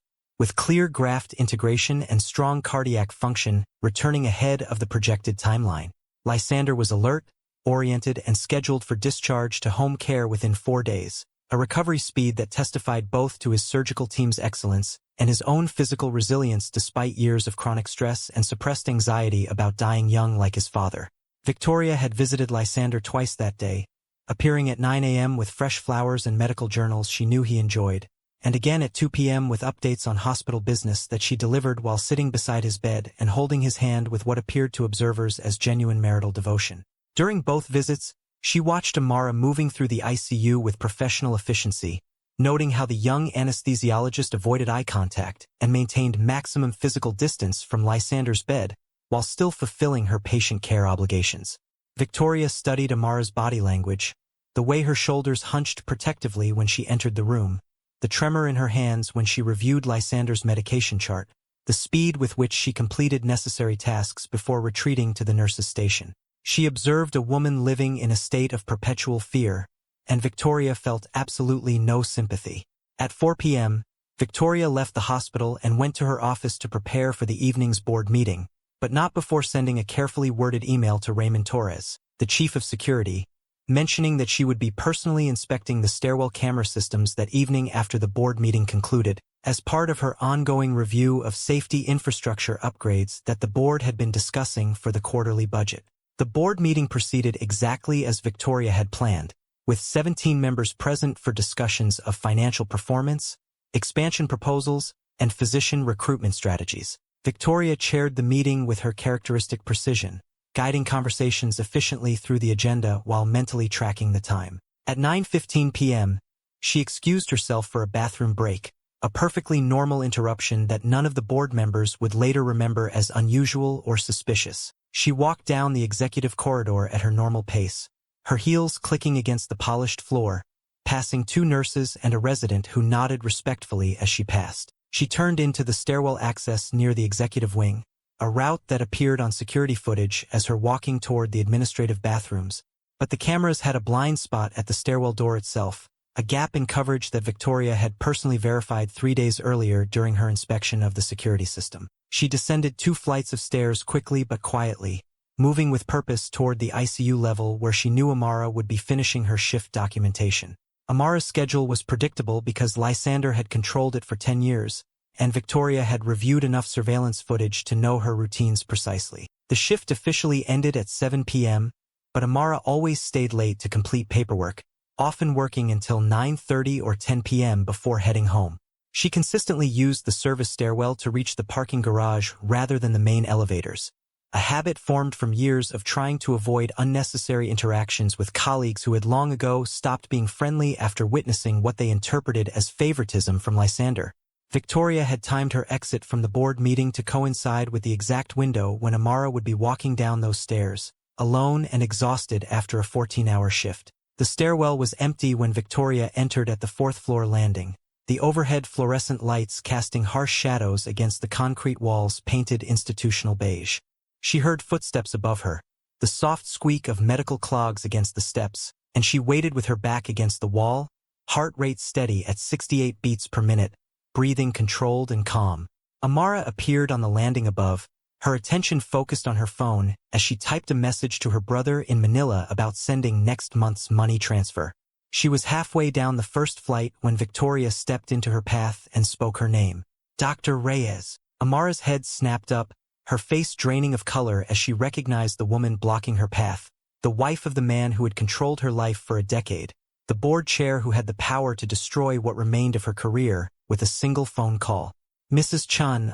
with clear graft integration and strong cardiac function returning ahead of the projected timeline. Lysander was alert, oriented, and scheduled for discharge to home care within 4 days, a recovery speed that testified both to his surgical team's excellence and his own physical resilience despite years of chronic stress and suppressed anxiety about dying young like his father. Victoria had visited Lysander twice that day, appearing at 9 a.m. with fresh flowers and medical journals she knew he enjoyed, and again at 2 p.m. with updates on hospital business that she delivered while sitting beside his bed and holding his hand with what appeared to observers as genuine marital devotion. During both visits, she watched Amara moving through the ICU with professional efficiency, noting how the young anesthesiologist avoided eye contact and maintained maximum physical distance from Lysander's bed while still fulfilling her patient care obligations. Victoria studied Amara's body language, the way her shoulders hunched protectively when she entered the room, the tremor in her hands when she reviewed Lysander's medication chart, the speed with which she completed necessary tasks before retreating to the nurse's station. She observed a woman living in a state of perpetual fear, and Victoria felt absolutely no sympathy. At 4 p.m., Victoria left the hospital and went to her office to prepare for the evening's board meeting, but not before sending a carefully worded email to Raymond Torres, the chief of security, mentioning that she would be personally inspecting the stairwell camera systems that evening after the board meeting concluded, as part of her ongoing review of safety infrastructure upgrades that the board had been discussing for the quarterly budget. The board meeting proceeded exactly as Victoria had planned, with 17 members present for discussions of financial performance, expansion proposals, and physician recruitment strategies. Victoria chaired the meeting with her characteristic precision, guiding conversations efficiently through the agenda while mentally tracking the time. At 9:15 p.m., she excused herself for a bathroom break, a perfectly normal interruption that none of the board members would later remember as unusual or suspicious. She walked down the executive corridor at her normal pace, her heels clicking against the polished floor, passing 2 nurses and a resident who nodded respectfully as she passed. She turned into the stairwell access near the executive wing, a route that appeared on security footage as her walking toward the administrative bathrooms, but the cameras had a blind spot at the stairwell door itself, a gap in coverage that Victoria had personally verified 3 days earlier during her inspection of the security system. She descended 2 flights of stairs quickly but quietly, moving with purpose toward the ICU level where she knew Amara would be finishing her shift documentation. Amara's schedule was predictable because Lysander had controlled it for 10 years, and Victoria had reviewed enough surveillance footage to know her routines precisely. The shift officially ended at 7 p.m., but Amara always stayed late to complete paperwork, often working until 9:30 or 10 p.m. before heading home. She consistently used the service stairwell to reach the parking garage rather than the main elevators, a habit formed from years of trying to avoid unnecessary interactions with colleagues who had long ago stopped being friendly after witnessing what they interpreted as favoritism from Lysander. Victoria had timed her exit from the board meeting to coincide with the exact window when Amara would be walking down those stairs, alone and exhausted after a 14-hour shift. The stairwell was empty when Victoria entered at the 4th floor landing, the overhead fluorescent lights casting harsh shadows against the concrete walls painted institutional beige. She heard footsteps above her, the soft squeak of medical clogs against the steps, and she waited with her back against the wall, heart rate steady at 68 beats per minute, breathing controlled and calm. Amara appeared on the landing above, her attention focused on her phone as she typed a message to her brother in Manila about sending next month's money transfer. She was halfway down the first flight when Victoria stepped into her path and spoke her name. Dr. Reyes. Amara's head snapped up, her face draining of color as she recognized the woman blocking her path, the wife of the man who had controlled her life for a decade, the board chair who had the power to destroy what remained of her career with a single phone call. Mrs. Chun,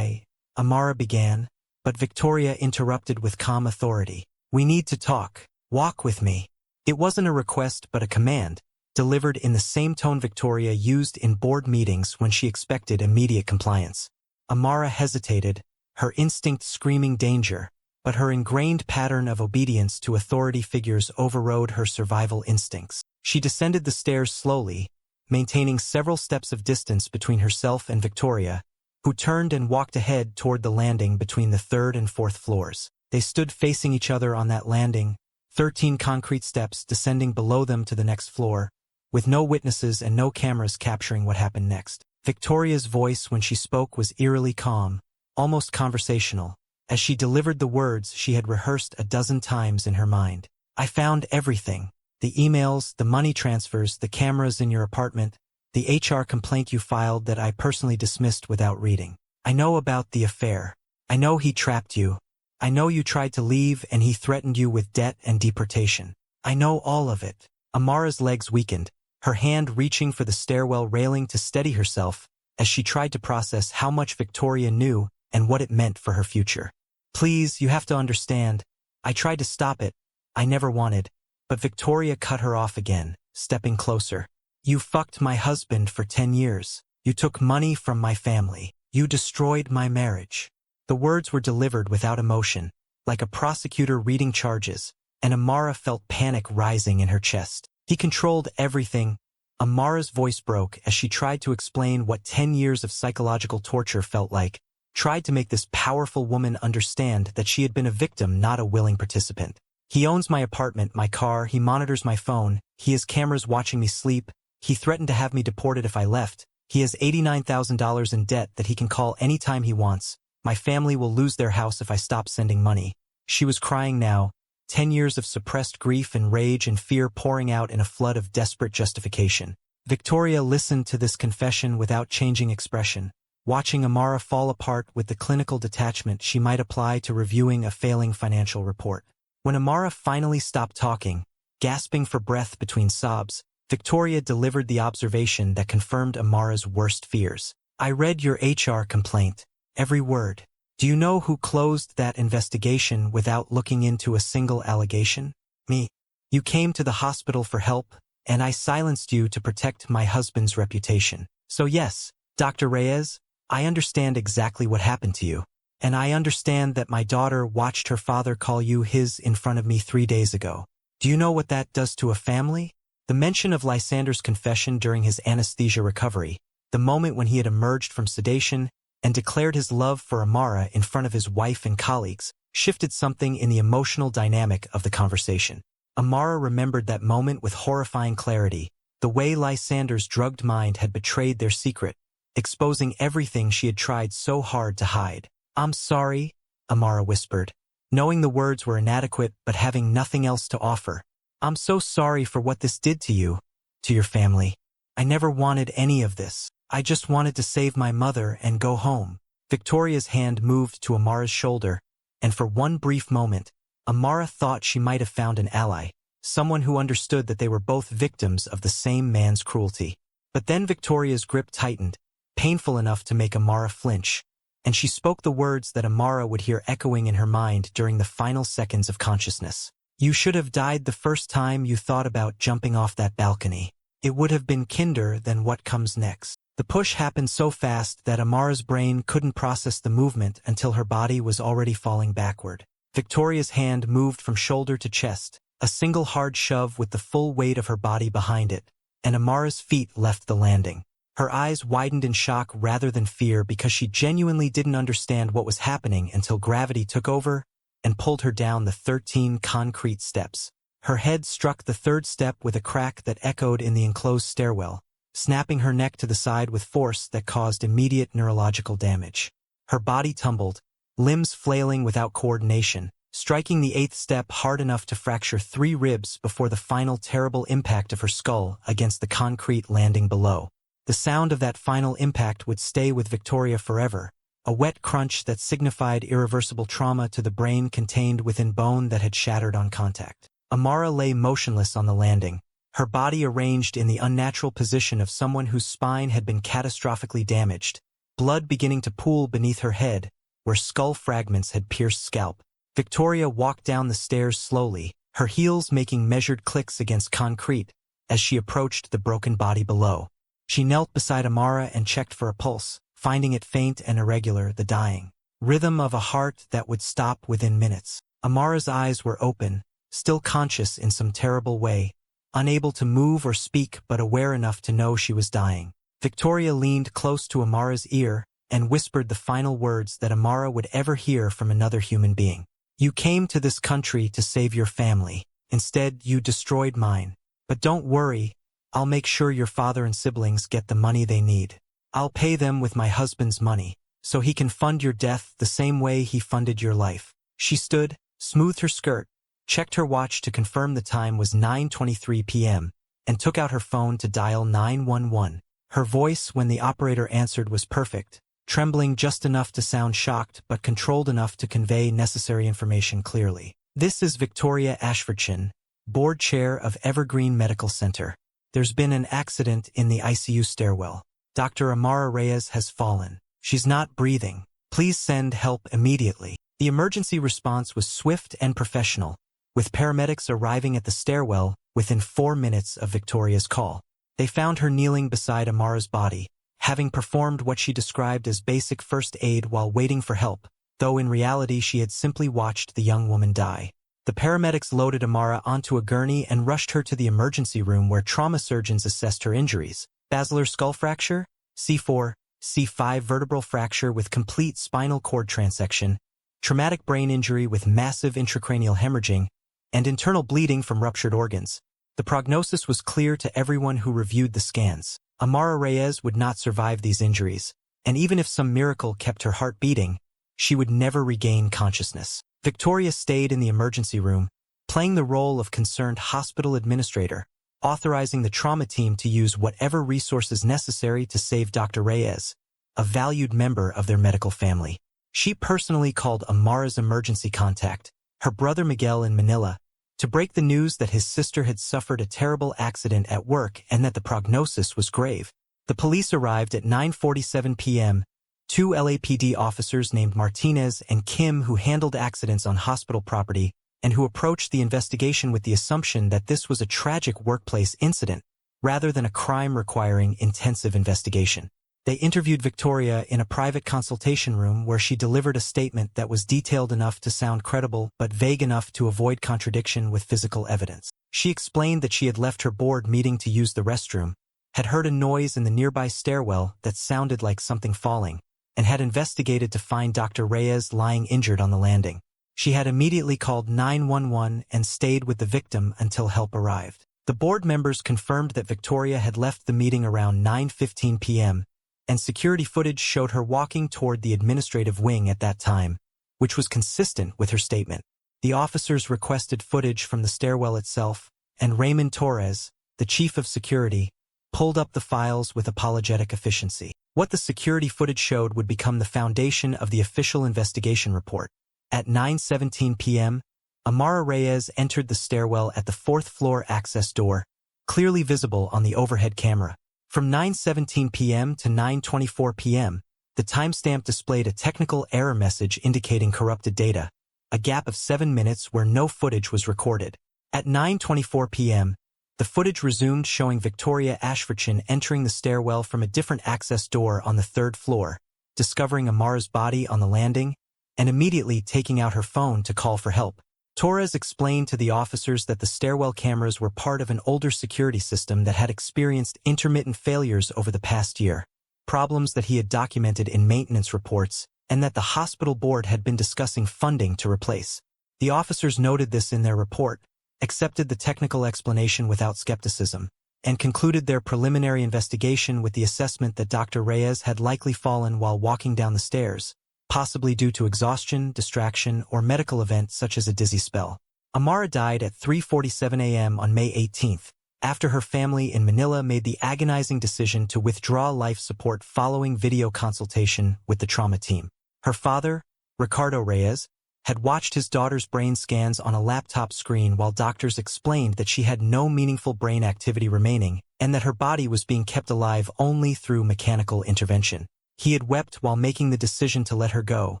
Amara began, but Victoria interrupted with calm authority. We need to talk. Walk with me. It wasn't a request but a command, delivered in the same tone Victoria used in board meetings when she expected immediate compliance. Amara hesitated, her instinct screaming danger, but her ingrained pattern of obedience to authority figures overrode her survival instincts. She descended the stairs slowly, maintaining several steps of distance between herself and Victoria, who turned and walked ahead toward the landing between the third and fourth floors. They stood facing each other on that landing, 13 concrete steps descending below them to the next floor, with no witnesses and no cameras capturing what happened next. Victoria's voice when she spoke was eerily calm, almost conversational, as she delivered the words she had rehearsed a dozen times in her mind. I found everything. The emails, the money transfers, the cameras in your apartment, the HR complaint you filed that I personally dismissed without reading. I know about the affair. I know he trapped you. I know you tried to leave and he threatened you with debt and deportation. I know all of it. Amara's legs weakened, her hand reaching for the stairwell railing to steady herself as she tried to process how much Victoria knew and what it meant for her future. Please, you have to understand. I tried to stop it. I never wanted. But Victoria cut her off again, stepping closer. You fucked my husband for 10 years. You took money from my family. You destroyed my marriage. The words were delivered without emotion, like a prosecutor reading charges, and Amara felt panic rising in her chest. He controlled everything. Amara's voice broke as she tried to explain what 10 years of psychological torture felt like, tried to make this powerful woman understand that she had been a victim, not a willing participant. He owns my apartment, my car, he monitors my phone, he has cameras watching me sleep, he threatened to have me deported if I left, he has $89,000 in debt that he can call anytime he wants. My family will lose their house if I stop sending money. She was crying now, 10 years of suppressed grief and rage and fear pouring out in a flood of desperate justification. Victoria listened to this confession without changing expression, watching Amara fall apart with the clinical detachment she might apply to reviewing a failing financial report. When Amara finally stopped talking, gasping for breath between sobs, Victoria delivered the observation that confirmed Amara's worst fears. I read your HR complaint. Every word. Do you know who closed that investigation without looking into a single allegation? Me. You came to the hospital for help, and I silenced you to protect my husband's reputation. So yes, Dr. Reyes, I understand exactly what happened to you. And I understand that my daughter watched her father call you his in front of me 3 days ago. Do you know what that does to a family? The mention of Lysander's confession during his anesthesia recovery, the moment when he had emerged from sedation and declared his love for Amara in front of his wife and colleagues, shifted something in the emotional dynamic of the conversation. Amara remembered that moment with horrifying clarity, the way Lysander's drugged mind had betrayed their secret, exposing everything she had tried so hard to hide. I'm sorry, Amara whispered, knowing the words were inadequate but having nothing else to offer. I'm so sorry for what this did to you, to your family. I never wanted any of this. I just wanted to save my mother and go home. Victoria's hand moved to Amara's shoulder, and for one brief moment, Amara thought she might have found an ally, someone who understood that they were both victims of the same man's cruelty. But then Victoria's grip tightened, painful enough to make Amara flinch, and she spoke the words that Amara would hear echoing in her mind during the final seconds of consciousness. You should have died the first time you thought about jumping off that balcony. It would have been kinder than what comes next. The push happened so fast that Amara's brain couldn't process the movement until her body was already falling backward. Victoria's hand moved from shoulder to chest, a single hard shove with the full weight of her body behind it, and Amara's feet left the landing. Her eyes widened in shock rather than fear because she genuinely didn't understand what was happening until gravity took over and pulled her down the 13 concrete steps. Her head struck the third step with a crack that echoed in the enclosed stairwell, snapping her neck to the side with force that caused immediate neurological damage. Her body tumbled, limbs flailing without coordination, striking the 8th step hard enough to fracture 3 ribs before the final terrible impact of her skull against the concrete landing below. The sound of that final impact would stay with Victoria forever, a wet crunch that signified irreversible trauma to the brain contained within bone that had shattered on contact. Amara lay motionless on the landing, her body arranged in the unnatural position of someone whose spine had been catastrophically damaged, blood beginning to pool beneath her head, where skull fragments had pierced scalp. Victoria walked down the stairs slowly, her heels making measured clicks against concrete as she approached the broken body below. She knelt beside Amara and checked for a pulse, finding it faint and irregular, the dying rhythm of a heart that would stop within minutes. Amara's eyes were open, still conscious in some terrible way, unable to move or speak but aware enough to know she was dying. Victoria leaned close to Amara's ear, and whispered the final words that Amara would ever hear from another human being. "You came to this country to save your family. Instead, you destroyed mine. But don't worry, I'll make sure your father and siblings get the money they need. I'll pay them with my husband's money, so he can fund your death the same way he funded your life." She stood, smoothed her skirt, checked her watch to confirm the time was 9:23 p.m., and took out her phone to dial 911. Her voice when the operator answered was perfect, trembling just enough to sound shocked but controlled enough to convey necessary information clearly. "This is Victoria Ashfordson, board chair of Evergreen Medical Center. There's been an accident in the ICU stairwell. Dr. Amara Reyes has fallen. She's not breathing. Please send help immediately." The emergency response was swift and professional, with paramedics arriving at the stairwell within 4 minutes of Victoria's call. They found her kneeling beside Amara's body, having performed what she described as basic first aid while waiting for help, though in reality she had simply watched the young woman die. The paramedics loaded Amara onto a gurney and rushed her to the emergency room where trauma surgeons assessed her injuries: basilar skull fracture, C4, C5 vertebral fracture with complete spinal cord transection, traumatic brain injury with massive intracranial hemorrhaging, and internal bleeding from ruptured organs. The prognosis was clear to everyone who reviewed the scans. Amara Reyes would not survive these injuries, and even if some miracle kept her heart beating, she would never regain consciousness. Victoria stayed in the emergency room, playing the role of concerned hospital administrator, authorizing the trauma team to use whatever resources necessary to save Dr. Reyes, a valued member of their medical family. She personally called Amara's emergency contact, her brother Miguel in Manila, to break the news that his sister had suffered a terrible accident at work and that the prognosis was grave. The police arrived at 9:47 p.m., 2 LAPD officers named Martinez and Kim who handled accidents on hospital property and who approached the investigation with the assumption that this was a tragic workplace incident rather than a crime requiring intensive investigation. They interviewed Victoria in a private consultation room where she delivered a statement that was detailed enough to sound credible but vague enough to avoid contradiction with physical evidence. She explained that she had left her board meeting to use the restroom, had heard a noise in the nearby stairwell that sounded like something falling, and had investigated to find Dr. Reyes lying injured on the landing. She had immediately called 911 and stayed with the victim until help arrived. The board members confirmed that Victoria had left the meeting around 9:15 p.m., and security footage showed her walking toward the administrative wing at that time, which was consistent with her statement. The officers requested footage from the stairwell itself, and Raymond Torres, the chief of security, pulled up the files with apologetic efficiency. What the security footage showed would become the foundation of the official investigation report. At 9:17 p.m., Amara Reyes entered the stairwell at the 4th floor access door, clearly visible on the overhead camera. From 9:17 p.m. to 9:24 p.m., the timestamp displayed a technical error message indicating corrupted data, a gap of 7 minutes where no footage was recorded. At 9:24 p.m., the footage resumed showing Victoria Ashfordson entering the stairwell from a different access door on the 3rd floor, discovering Amara's body on the landing, and immediately taking out her phone to call for help. Torres explained to the officers that the stairwell cameras were part of an older security system that had experienced intermittent failures over the past year, problems that he had documented in maintenance reports, and that the hospital board had been discussing funding to replace. The officers noted this in their report, accepted the technical explanation without skepticism, and concluded their preliminary investigation with the assessment that Dr. Reyes had likely fallen while walking down the stairs, possibly due to exhaustion, distraction, or medical event such as a dizzy spell. Amara died at 3:47 a.m. on May 18th, after her family in Manila made the agonizing decision to withdraw life support following video consultation with the trauma team. Her father, Ricardo Reyes, had watched his daughter's brain scans on a laptop screen while doctors explained that she had no meaningful brain activity remaining and that her body was being kept alive only through mechanical intervention. He had wept while making the decision to let her go,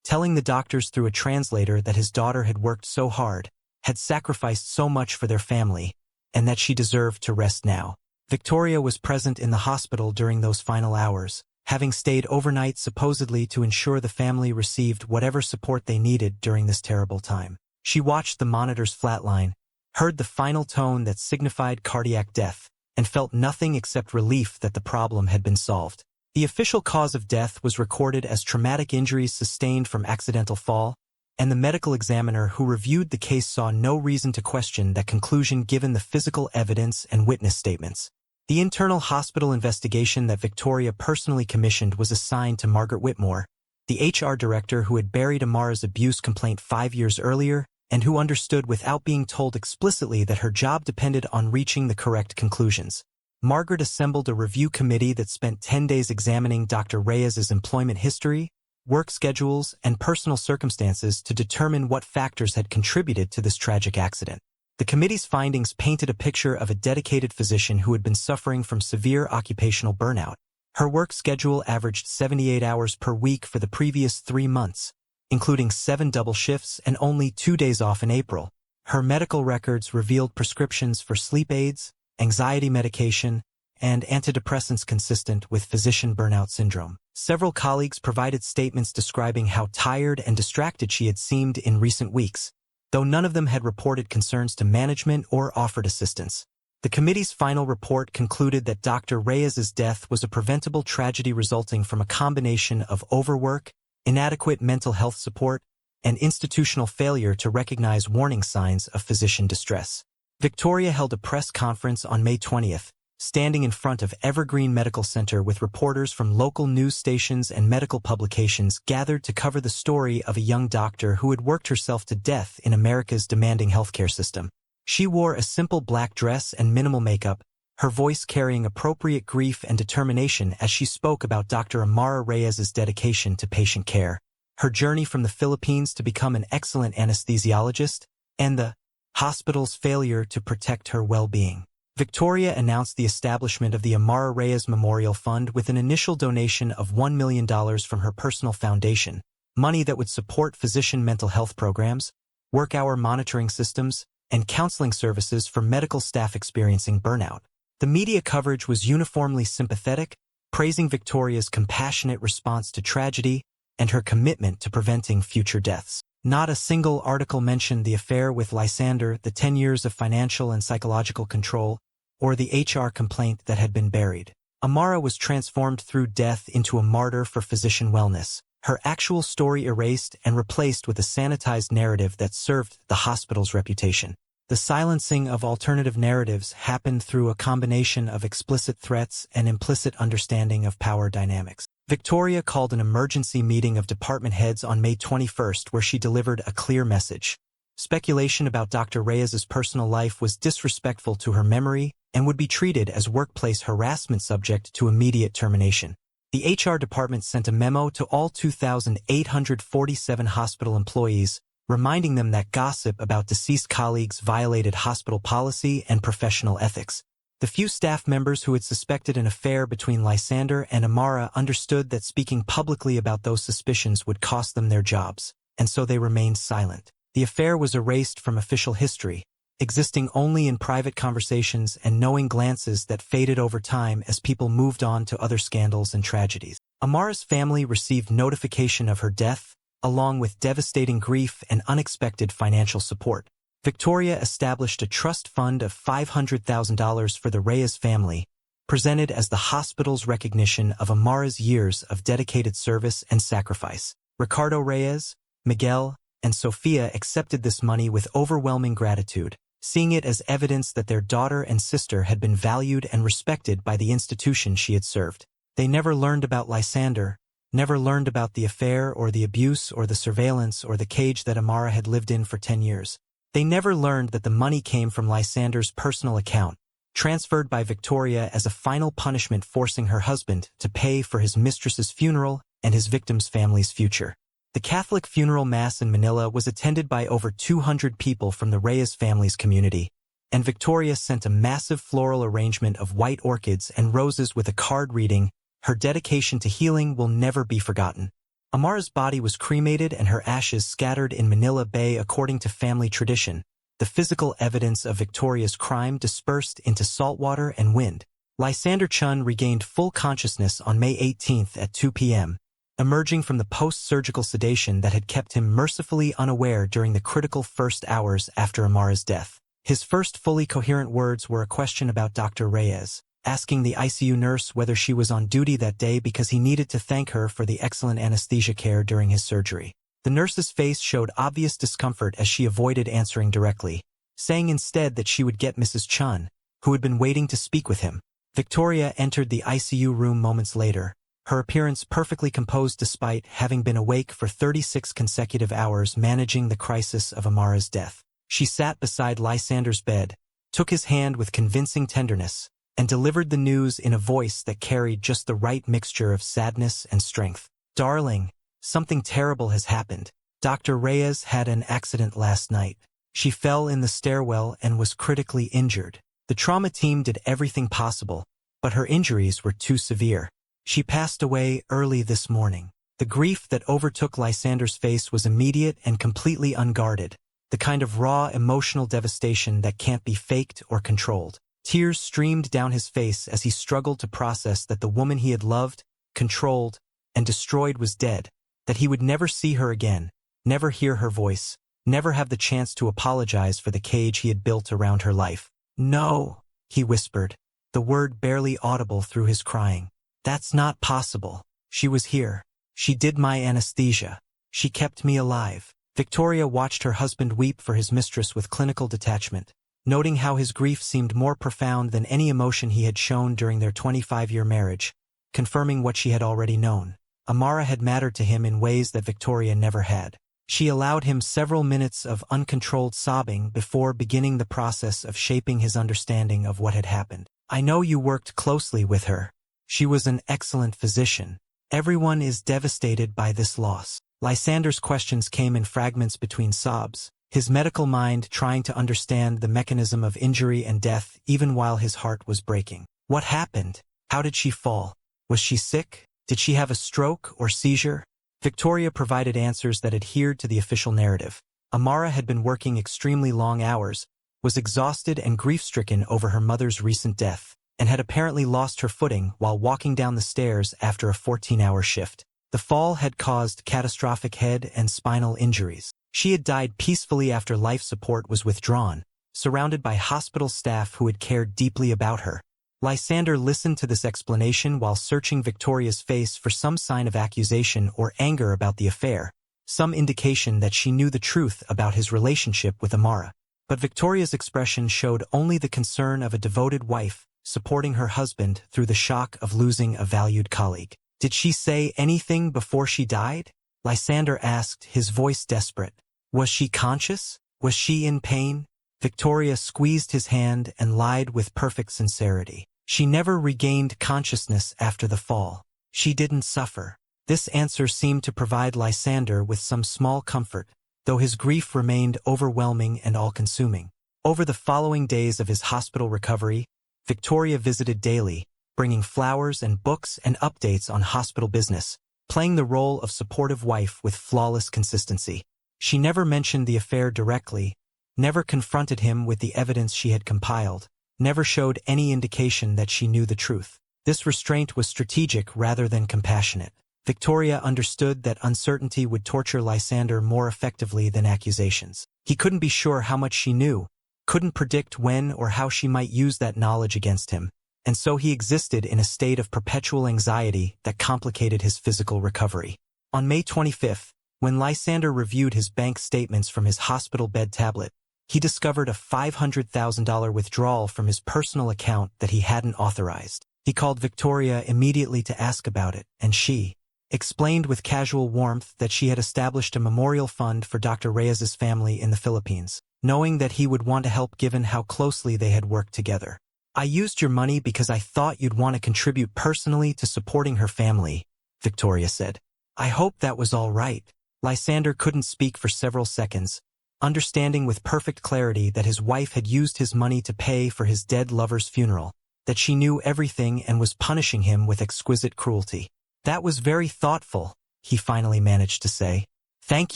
telling the doctors through a translator that his daughter had worked so hard, had sacrificed so much for their family, and that she deserved to rest now. Victoria was present in the hospital during those final hours, having stayed overnight supposedly to ensure the family received whatever support they needed during this terrible time. She watched the monitors flatline, heard the final tone that signified cardiac death, and felt nothing except relief that the problem had been solved. The official cause of death was recorded as traumatic injuries sustained from accidental fall, and the medical examiner who reviewed the case saw no reason to question that conclusion given the physical evidence and witness statements. The internal hospital investigation that Victoria personally commissioned was assigned to Margaret Whitmore, the HR director who had buried Amara's abuse complaint 5 years earlier and who understood without being told explicitly that her job depended on reaching the correct conclusions. Margaret assembled a review committee that spent 10 days examining Dr. Reyes's employment history, work schedules, and personal circumstances to determine what factors had contributed to this tragic accident. The committee's findings painted a picture of a dedicated physician who had been suffering from severe occupational burnout. Her work schedule averaged 78 hours per week for the previous 3 months, including 7 double shifts and only 2 days off in April. Her medical records revealed prescriptions for sleep aids, anxiety medication, and antidepressants consistent with physician burnout syndrome. Several colleagues provided statements describing how tired and distracted she had seemed in recent weeks, though none of them had reported concerns to management or offered assistance. The committee's final report concluded that Dr. Reyes's death was a preventable tragedy resulting from a combination of overwork, inadequate mental health support, and institutional failure to recognize warning signs of physician distress. Victoria held a press conference on May 20th, standing in front of Evergreen Medical Center with reporters from local news stations and medical publications gathered to cover the story of a young doctor who had worked herself to death in America's demanding healthcare system. She wore a simple black dress and minimal makeup, her voice carrying appropriate grief and determination as she spoke about Dr. Amara Reyes's dedication to patient care, her journey from the Philippines to become an excellent anesthesiologist, and the hospital's failure to protect her well-being. Victoria announced the establishment of the Amara Reyes Memorial Fund with an initial donation of $1 million from her personal foundation, money that would support physician mental health programs, work-hour monitoring systems, and counseling services for medical staff experiencing burnout. The media coverage was uniformly sympathetic, praising Victoria's compassionate response to tragedy and her commitment to preventing future deaths. Not a single article mentioned the affair with Lysander, the 10 years of financial and psychological control, or the HR complaint that had been buried. Amara was transformed through death into a martyr for physician wellness, her actual story erased and replaced with a sanitized narrative that served the hospital's reputation. The silencing of alternative narratives happened through a combination of explicit threats and implicit understanding of power dynamics. Victoria called an emergency meeting of department heads on May 21st where she delivered a clear message. Speculation about Dr. Reyes's personal life was disrespectful to her memory and would be treated as workplace harassment subject to immediate termination. The HR department sent a memo to all 2,847 hospital employees, reminding them that gossip about deceased colleagues violated hospital policy and professional ethics. The few staff members who had suspected an affair between Lysander and Amara understood that speaking publicly about those suspicions would cost them their jobs, and so they remained silent. The affair was erased from official history, existing only in private conversations and knowing glances that faded over time as people moved on to other scandals and tragedies. Amara's family received notification of her death, along with devastating grief and unexpected financial support. Victoria established a trust fund of $500,000 for the Reyes family, presented as the hospital's recognition of Amara's years of dedicated service and sacrifice. Ricardo Reyes, Miguel, and Sofia accepted this money with overwhelming gratitude, seeing it as evidence that their daughter and sister had been valued and respected by the institution she had served. They never learned about Lysander, never learned about the affair or the abuse or the surveillance or the cage that Amara had lived in for 10 years. They never learned that the money came from Lysander's personal account, transferred by Victoria as a final punishment forcing her husband to pay for his mistress's funeral and his victim's family's future. The Catholic funeral mass in Manila was attended by over 200 people from the Reyes family's community, and Victoria sent a massive floral arrangement of white orchids and roses with a card reading, "Her dedication to healing will never be forgotten." Amara's body was cremated and her ashes scattered in Manila Bay according to family tradition. The physical evidence of Victoria's crime dispersed into saltwater and wind. Lysander Chun regained full consciousness on May 18th at 2 p.m., emerging from the post-surgical sedation that had kept him mercifully unaware during the critical first hours after Amara's death. His first fully coherent words were a question about Dr. Reyes, asking the ICU nurse whether she was on duty that day because he needed to thank her for the excellent anesthesia care during his surgery. The nurse's face showed obvious discomfort as she avoided answering directly, saying instead that she would get Mrs. Chun, who had been waiting to speak with him. Victoria entered the ICU room moments later, her appearance perfectly composed despite having been awake for 36 consecutive hours managing the crisis of Amara's death. She sat beside Lysander's bed, took his hand with convincing tenderness, and delivered the news in a voice that carried just the right mixture of sadness and strength. "Darling, something terrible has happened. Dr. Reyes had an accident last night. She fell in the stairwell and was critically injured. The trauma team did everything possible, but her injuries were too severe. She passed away early this morning." The grief that overtook Lysander's face was immediate and completely unguarded, the kind of raw emotional devastation that can't be faked or controlled. Tears streamed down his face as he struggled to process that the woman he had loved, controlled, and destroyed was dead, that he would never see her again, never hear her voice, never have the chance to apologize for the cage he had built around her life. "No," he whispered, the word barely audible through his crying. "That's not possible. She was here. She did my anesthesia. She kept me alive." Victoria watched her husband weep for his mistress with clinical detachment, noting how his grief seemed more profound than any emotion he had shown during their 25-year marriage, confirming what she had already known. Amara had mattered to him in ways that Victoria never had. She allowed him several minutes of uncontrolled sobbing before beginning the process of shaping his understanding of what had happened. "I know you worked closely with her. She was an excellent physician. Everyone is devastated by this loss." Lysander's questions came in fragments between sobs, his medical mind trying to understand the mechanism of injury and death even while his heart was breaking. "What happened? How did she fall? Was she sick? Did she have a stroke or seizure?" Victoria provided answers that adhered to the official narrative. Amara had been working extremely long hours, was exhausted and grief-stricken over her mother's recent death, and had apparently lost her footing while walking down the stairs after a 14-hour shift. The fall had caused catastrophic head and spinal injuries. She had died peacefully after life support was withdrawn, surrounded by hospital staff who had cared deeply about her. Lysander listened to this explanation while searching Victoria's face for some sign of accusation or anger about the affair, some indication that she knew the truth about his relationship with Amara. But Victoria's expression showed only the concern of a devoted wife supporting her husband through the shock of losing a valued colleague. "Did she say anything before she died?" Lysander asked, his voice desperate. "Was she conscious? Was she in pain?" Victoria squeezed his hand and lied with perfect sincerity. "She never regained consciousness after the fall. She didn't suffer." This answer seemed to provide Lysander with some small comfort, though his grief remained overwhelming and all-consuming. Over the following days of his hospital recovery, Victoria visited daily, bringing flowers and books and updates on hospital business, playing the role of supportive wife with flawless consistency. She never mentioned the affair directly, never confronted him with the evidence she had compiled, never showed any indication that she knew the truth. This restraint was strategic rather than compassionate. Victoria understood that uncertainty would torture Lysander more effectively than accusations. He couldn't be sure how much she knew, couldn't predict when or how she might use that knowledge against him, and so he existed in a state of perpetual anxiety that complicated his physical recovery. On May 25th, when Lysander reviewed his bank statements from his hospital bed tablet, he discovered a $500,000 withdrawal from his personal account that he hadn't authorized. He called Victoria immediately to ask about it, and she explained with casual warmth that she had established a memorial fund for Dr. Reyes's family in the Philippines, knowing that he would want to help given how closely they had worked together. "I used your money because I thought you'd want to contribute personally to supporting her family," Victoria said. "I hope that was all right." Lysander couldn't speak for several seconds, understanding with perfect clarity that his wife had used his money to pay for his dead lover's funeral, that she knew everything and was punishing him with exquisite cruelty. "That was very thoughtful," he finally managed to say. "Thank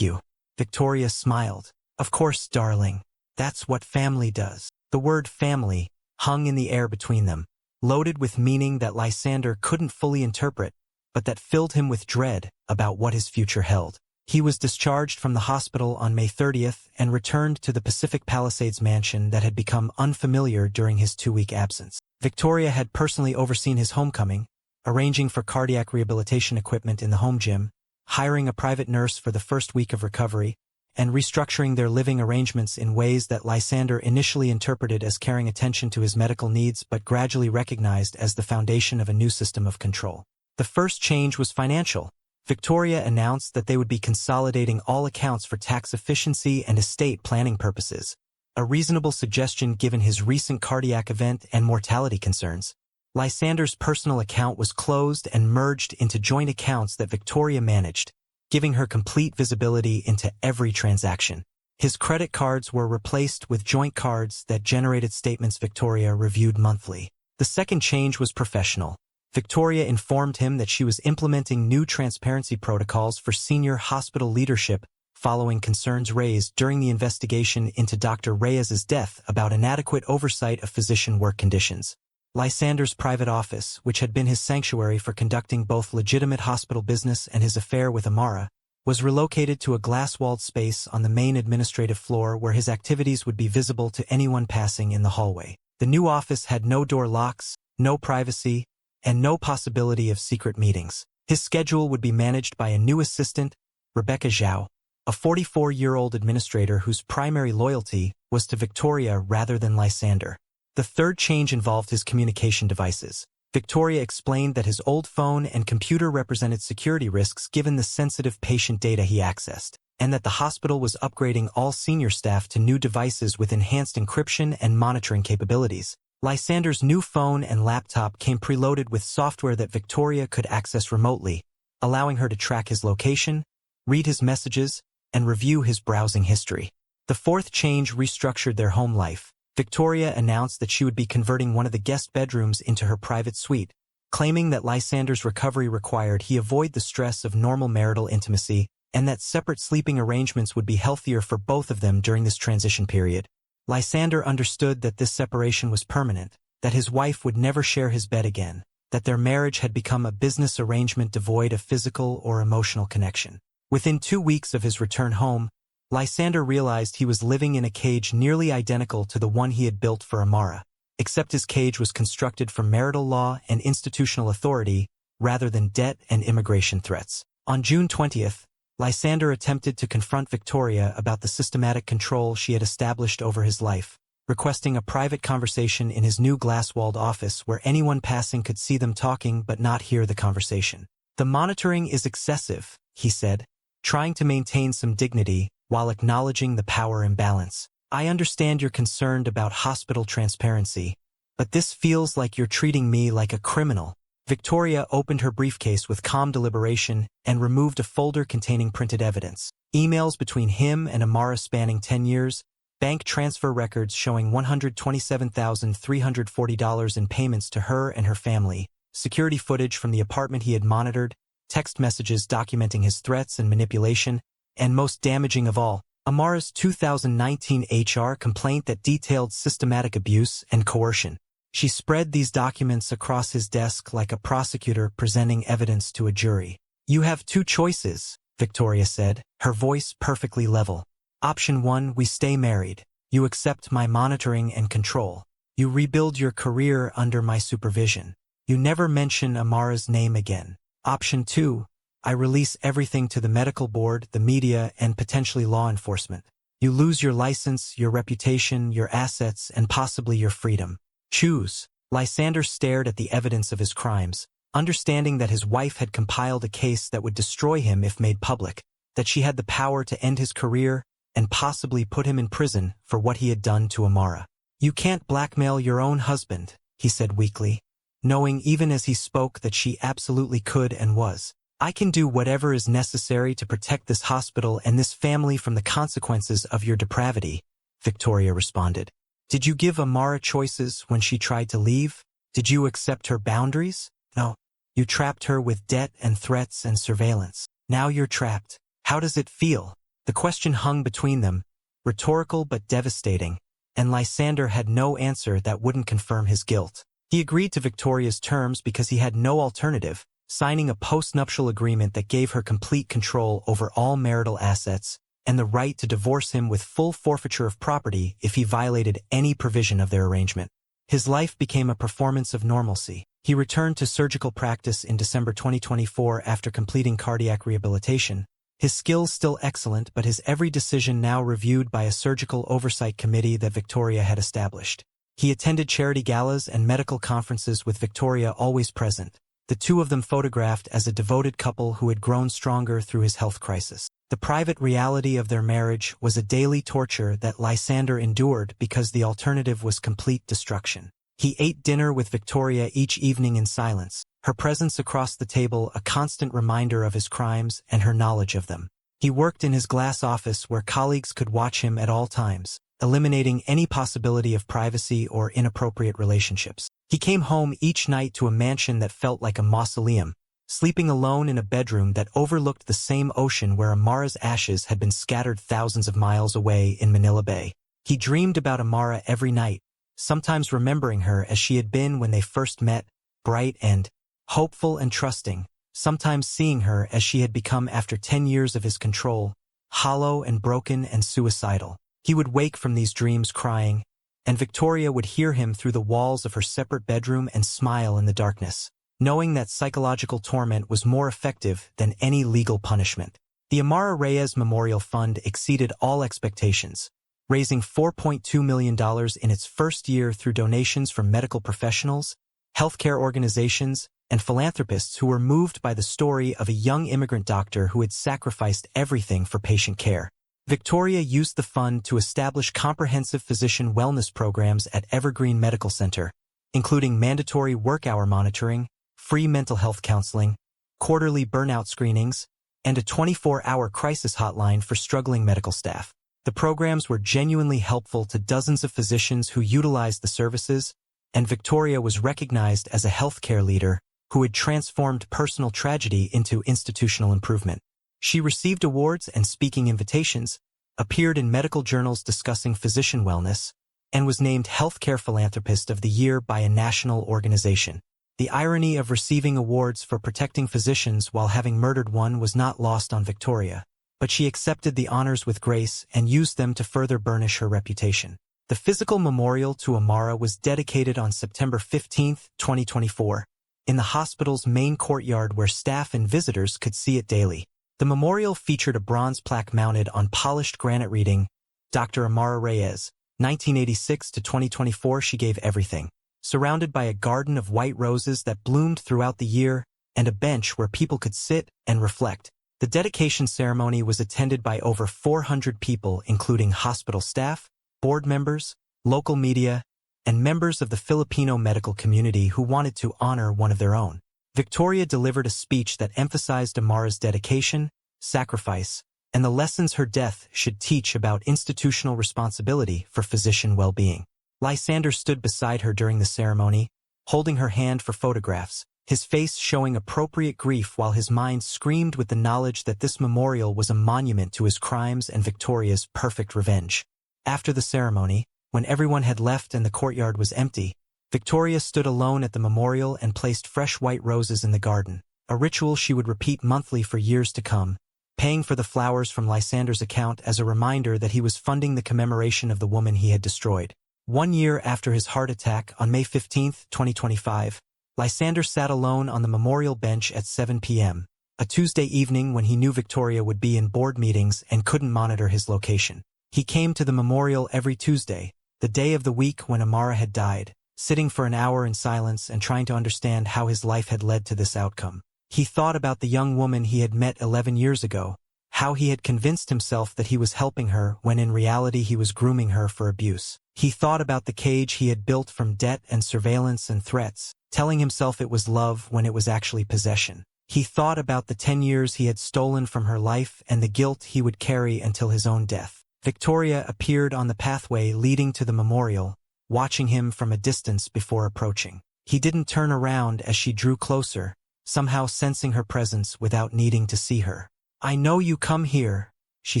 you." Victoria smiled. "Of course, darling. That's what family does." The word family hung in the air between them, loaded with meaning that Lysander couldn't fully interpret, but that filled him with dread about what his future held. He was discharged from the hospital on May 30th and returned to the Pacific Palisades mansion that had become unfamiliar during his 2-week absence. Victoria had personally overseen his homecoming, arranging for cardiac rehabilitation equipment in the home gym, hiring a private nurse for the first week of recovery, and restructuring their living arrangements in ways that Lysander initially interpreted as caring attention to his medical needs but gradually recognized as the foundation of a new system of control. The first change was financial. Victoria announced that they would be consolidating all accounts for tax efficiency and estate planning purposes, a reasonable suggestion given his recent cardiac event and mortality concerns. Lysander's personal account was closed and merged into joint accounts that Victoria managed, giving her complete visibility into every transaction. His credit cards were replaced with joint cards that generated statements Victoria reviewed monthly. The second change was professional. Victoria informed him that she was implementing new transparency protocols for senior hospital leadership following concerns raised during the investigation into Dr. Reyes's death about inadequate oversight of physician work conditions. Lysander's private office, which had been his sanctuary for conducting both legitimate hospital business and his affair with Amara, was relocated to a glass-walled space on the main administrative floor where his activities would be visible to anyone passing in the hallway. The new office had no door locks, no privacy, and no possibility of secret meetings. His schedule would be managed by a new assistant, Rebecca Zhao, a 44-year-old administrator whose primary loyalty was to Victoria rather than Lysander. The third change involved his communication devices. Victoria explained that his old phone and computer represented security risks given the sensitive patient data he accessed, and that the hospital was upgrading all senior staff to new devices with enhanced encryption and monitoring capabilities. Lysander's new phone and laptop came preloaded with software that Victoria could access remotely, allowing her to track his location, read his messages, and review his browsing history. The fourth change restructured their home life. Victoria announced that she would be converting one of the guest bedrooms into her private suite, claiming that Lysander's recovery required he avoid the stress of normal marital intimacy and that separate sleeping arrangements would be healthier for both of them during this transition period. Lysander understood that this separation was permanent, that his wife would never share his bed again, that their marriage had become a business arrangement devoid of physical or emotional connection. Within 2 weeks of his return home, Lysander realized he was living in a cage nearly identical to the one he had built for Amara, except his cage was constructed from marital law and institutional authority rather than debt and immigration threats. On June 20th, Lysander attempted to confront Victoria about the systematic control she had established over his life, requesting a private conversation in his new glass-walled office where anyone passing could see them talking but not hear the conversation. "The monitoring is excessive," he said, trying to maintain some dignity while acknowledging the power imbalance. "I understand you're concerned about hospital transparency, but this feels like you're treating me like a criminal." Victoria opened her briefcase with calm deliberation and removed a folder containing printed evidence. Emails between him and Amara spanning 10 years, bank transfer records showing $127,340 in payments to her and her family, security footage from the apartment he had monitored, text messages documenting his threats and manipulation, and most damaging of all, Amara's 2019 HR complaint that detailed systematic abuse and coercion. She spread these documents across his desk like a prosecutor presenting evidence to a jury. "You have 2 choices," Victoria said, her voice perfectly level. "Option 1, we stay married. You accept my monitoring and control. You rebuild your career under my supervision. You never mention Amara's name again. Option 2, I release everything to the medical board, the media, and potentially law enforcement. You lose your license, your reputation, your assets, and possibly your freedom. Choose." Lysander stared at the evidence of his crimes, understanding that his wife had compiled a case that would destroy him if made public, that she had the power to end his career and possibly put him in prison for what he had done to Amara. "You can't blackmail your own husband," he said weakly, knowing even as he spoke that she absolutely could and was. "I can do whatever is necessary to protect this hospital and this family from the consequences of your depravity," Victoria responded. "Did you give Amara choices when she tried to leave? Did you accept her boundaries? No. You trapped her with debt and threats and surveillance. Now you're trapped. How does it feel?" The question hung between them, rhetorical but devastating, and Lysander had no answer that wouldn't confirm his guilt. He agreed to Victoria's terms because he had no alternative, signing a postnuptial agreement that gave her complete control over all marital assets and the right to divorce him with full forfeiture of property if he violated any provision of their arrangement. His life became a performance of normalcy. He returned to surgical practice in December 2024 after completing cardiac rehabilitation. His skills still excellent, but his every decision now reviewed by a surgical oversight committee that Victoria had established. He attended charity galas and medical conferences with Victoria always present, the two of them photographed as a devoted couple who had grown stronger through his health crisis. The private reality of their marriage was a daily torture that Lysander endured because the alternative was complete destruction. He ate dinner with Victoria each evening in silence, her presence across the table a constant reminder of his crimes and her knowledge of them. He worked in his glass office where colleagues could watch him at all times, eliminating any possibility of privacy or inappropriate relationships. He came home each night to a mansion that felt like a mausoleum, sleeping alone in a bedroom that overlooked the same ocean where Amara's ashes had been scattered thousands of miles away in Manila Bay. He dreamed about Amara every night, sometimes remembering her as she had been when they first met, bright and hopeful and trusting, sometimes seeing her as she had become after 10 years of his control, hollow and broken and suicidal. He would wake from these dreams crying, and Victoria would hear him through the walls of her separate bedroom and smile in the darkness, knowing that psychological torment was more effective than any legal punishment. The Amara Reyes Memorial Fund exceeded all expectations, raising $4.2 million in its first year through donations from medical professionals, healthcare organizations, and philanthropists who were moved by the story of a young immigrant doctor who had sacrificed everything for patient care. Victoria used the fund to establish comprehensive physician wellness programs at Evergreen Medical Center, including mandatory work-hour monitoring, free mental health counseling, quarterly burnout screenings, and a 24-hour crisis hotline for struggling medical staff. The programs were genuinely helpful to dozens of physicians who utilized the services, and Victoria was recognized as a healthcare leader who had transformed personal tragedy into institutional improvement. She received awards and speaking invitations, appeared in medical journals discussing physician wellness, and was named Healthcare Philanthropist of the Year by a national organization. The irony of receiving awards for protecting physicians while having murdered one was not lost on Victoria, but she accepted the honors with grace and used them to further burnish her reputation. The physical memorial to Amara was dedicated on September 15, 2024, in the hospital's main courtyard where staff and visitors could see it daily. The memorial featured a bronze plaque mounted on polished granite reading, Dr. Amara Reyes, 1986 to 2024 she gave everything, surrounded by a garden of white roses that bloomed throughout the year and a bench where people could sit and reflect. The dedication ceremony was attended by over 400 people including hospital staff, board members, local media, and members of the Filipino medical community who wanted to honor one of their own. Victoria delivered a speech that emphasized Amara's dedication, sacrifice, and the lessons her death should teach about institutional responsibility for physician well-being. Lysander stood beside her during the ceremony, holding her hand for photographs, his face showing appropriate grief while his mind screamed with the knowledge that this memorial was a monument to his crimes and Victoria's perfect revenge. After the ceremony, when everyone had left and the courtyard was empty, Victoria stood alone at the memorial and placed fresh white roses in the garden, a ritual she would repeat monthly for years to come, paying for the flowers from Lysander's account as a reminder that he was funding the commemoration of the woman he had destroyed. 1 year after his heart attack on May 15, 2025, Lysander sat alone on the memorial bench at 7 p.m., a Tuesday evening when he knew Victoria would be in board meetings and couldn't monitor his location. He came to the memorial every Tuesday, the day of the week when Amara had died, sitting for an hour in silence and trying to understand how his life had led to this outcome. He thought about the young woman he had met 11 years ago, how he had convinced himself that he was helping her when in reality he was grooming her for abuse. He thought about the cage he had built from debt and surveillance and threats, telling himself it was love when it was actually possession. He thought about the 10 years he had stolen from her life and the guilt he would carry until his own death. Victoria appeared on the pathway leading to the memorial, watching him from a distance before approaching. He didn't turn around as she drew closer, somehow sensing her presence without needing to see her. "I know you come here," she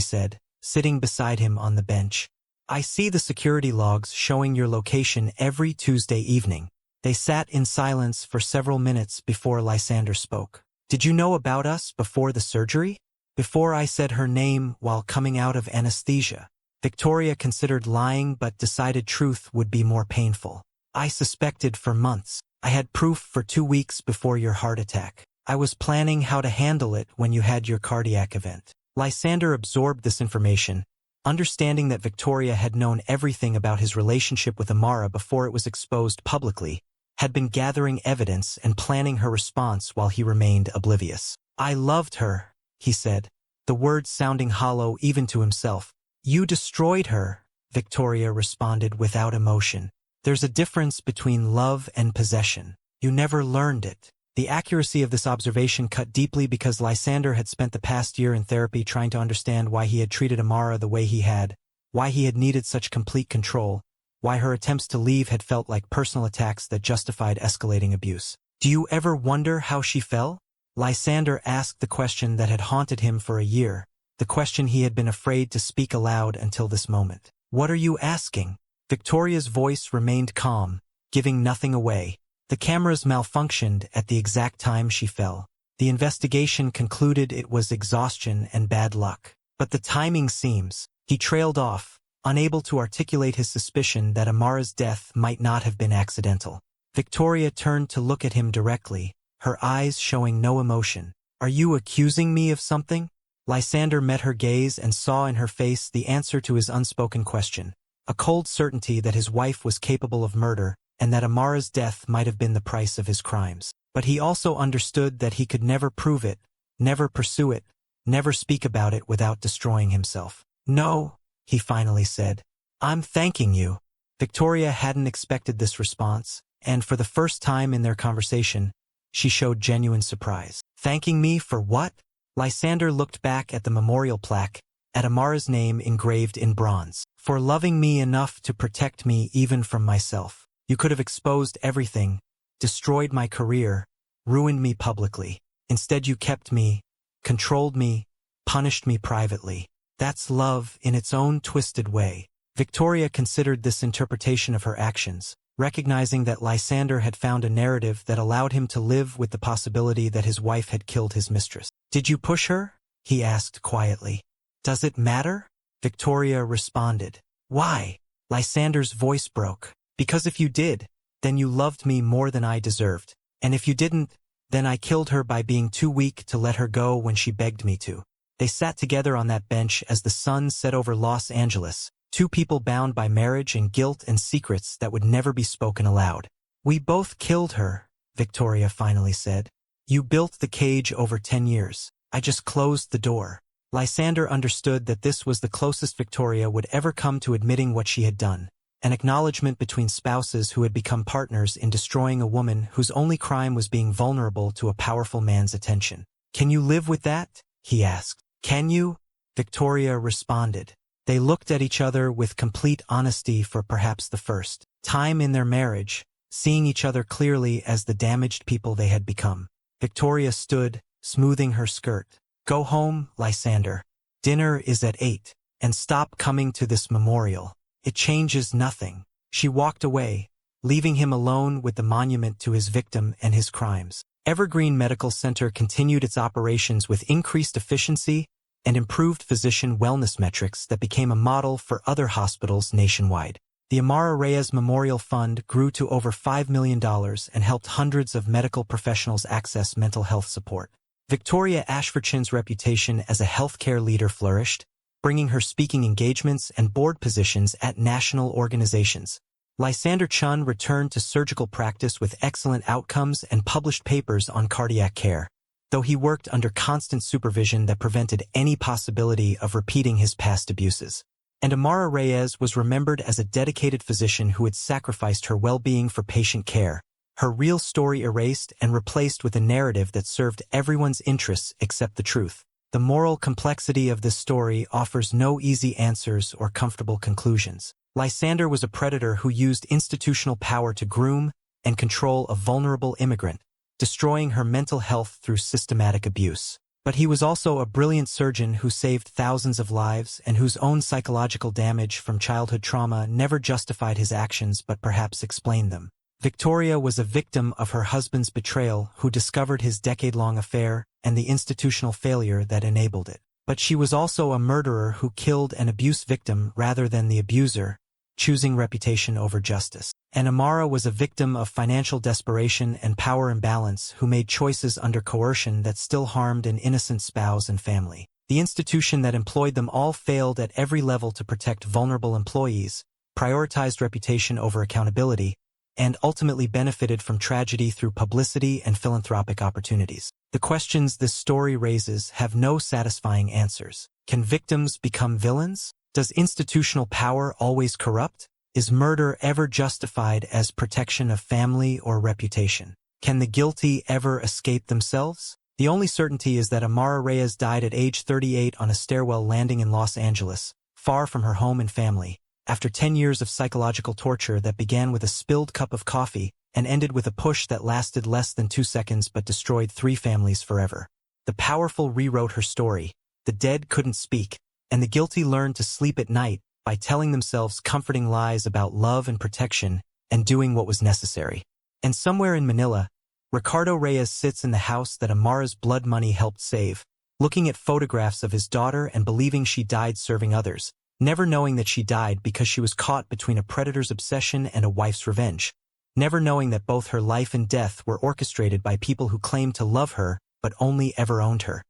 said, sitting beside him on the bench. "I see the security logs showing your location every Tuesday evening. They sat in silence for several minutes before Lysander spoke. Did you know about us before the surgery? Before I said her name while coming out of anesthesia. Victoria considered lying but decided truth would be more painful. I suspected for months. I had proof for 2 weeks before your heart attack. I was planning how to handle it when you had your cardiac event. Lysander absorbed this information, understanding that Victoria had known everything about his relationship with Amara before it was exposed publicly, had been gathering evidence and planning her response while he remained oblivious. I loved her, he said, the words sounding hollow even to himself. You destroyed her, Victoria responded without emotion. There's a difference between love and possession. You never learned it. The accuracy of this observation cut deeply because Lysander had spent the past year in therapy trying to understand why he had treated Amara the way he had, why he had needed such complete control, why her attempts to leave had felt like personal attacks that justified escalating abuse. Do you ever wonder how she fell? Lysander asked the question that had haunted him for a year, the question he had been afraid to speak aloud until this moment. What are you asking? Victoria's voice remained calm, giving nothing away. The cameras malfunctioned at the exact time she fell. The investigation concluded it was exhaustion and bad luck. But the timing seems. He trailed off, unable to articulate his suspicion that Amara's death might not have been accidental. Victoria turned to look at him directly, her eyes showing no emotion. Are you accusing me of something? Lysander met her gaze and saw in her face the answer to his unspoken question. A cold certainty that his wife was capable of murder, and that Amara's death might have been the price of his crimes. But he also understood that he could never prove it, never pursue it, never speak about it without destroying himself. No, he finally said. I'm thanking you. Victoria hadn't expected this response, and for the first time in their conversation, she showed genuine surprise. Thanking me for what? Lysander looked back at the memorial plaque, at Amara's name engraved in bronze. For loving me enough to protect me even from myself. You could have exposed everything, destroyed my career, ruined me publicly. Instead you kept me, controlled me, punished me privately. That's love in its own twisted way. Victoria considered this interpretation of her actions, recognizing that Lysander had found a narrative that allowed him to live with the possibility that his wife had killed his mistress. Did you push her? He asked quietly. Does it matter? Victoria responded. Why? Lysander's voice broke. Because if you did, then you loved me more than I deserved. And if you didn't, then I killed her by being too weak to let her go when she begged me to. They sat together on that bench as the sun set over Los Angeles, two people bound by marriage and guilt and secrets that would never be spoken aloud. We both killed her, Victoria finally said. You built the cage over 10 years. I just closed the door. Lysander understood that this was the closest Victoria would ever come to admitting what she had done, an acknowledgement between spouses who had become partners in destroying a woman whose only crime was being vulnerable to a powerful man's attention. Can you live with that? He asked. Can you? Victoria responded. They looked at each other with complete honesty for perhaps the first time in their marriage, seeing each other clearly as the damaged people they had become. Victoria stood, smoothing her skirt. Go home, Lysander. Dinner is at 8. And stop coming to this memorial. It changes nothing. She walked away, leaving him alone with the monument to his victim and his crimes. Evergreen Medical Center continued its operations with increased efficiency and improved physician wellness metrics that became a model for other hospitals nationwide. The Amara Reyes Memorial Fund grew to over $5 million and helped hundreds of medical professionals access mental health support. Victoria Ashfordshire reputation as a healthcare leader flourished, bringing her speaking engagements and board positions at national organizations. Lysander Chun returned to surgical practice with excellent outcomes and published papers on cardiac care, though he worked under constant supervision that prevented any possibility of repeating his past abuses. And Amara Reyes was remembered as a dedicated physician who had sacrificed her well-being for patient care, her real story erased and replaced with a narrative that served everyone's interests except the truth. The moral complexity of this story offers no easy answers or comfortable conclusions. Lysander was a predator who used institutional power to groom and control a vulnerable immigrant, destroying her mental health through systematic abuse. But he was also a brilliant surgeon who saved thousands of lives and whose own psychological damage from childhood trauma never justified his actions but perhaps explained them. Victoria was a victim of her husband's betrayal who discovered his decade-long affair and the institutional failure that enabled it. But she was also a murderer who killed an abuse victim rather than the abuser, choosing reputation over justice. And Amara was a victim of financial desperation and power imbalance who made choices under coercion that still harmed an innocent spouse and family. The institution that employed them all failed at every level to protect vulnerable employees, prioritized reputation over accountability, and ultimately benefited from tragedy through publicity and philanthropic opportunities. The questions this story raises have no satisfying answers. Can victims become villains? Does institutional power always corrupt? Is murder ever justified as protection of family or reputation? Can the guilty ever escape themselves? The only certainty is that Amara Reyes died at age 38 on a stairwell landing in Los Angeles, far from her home and family, after 10 years of psychological torture that began with a spilled cup of coffee and ended with a push that lasted less than 2 seconds but destroyed 3 families forever. The powerful rewrote her story, the dead couldn't speak, and the guilty learned to sleep at night by telling themselves comforting lies about love and protection and doing what was necessary. And somewhere in Manila, Ricardo Reyes sits in the house that Amara's blood money helped save, looking at photographs of his daughter and believing she died serving others, never knowing that she died because she was caught between a predator's obsession and a wife's revenge, never knowing that both her life and death were orchestrated by people who claimed to love her but only ever owned her.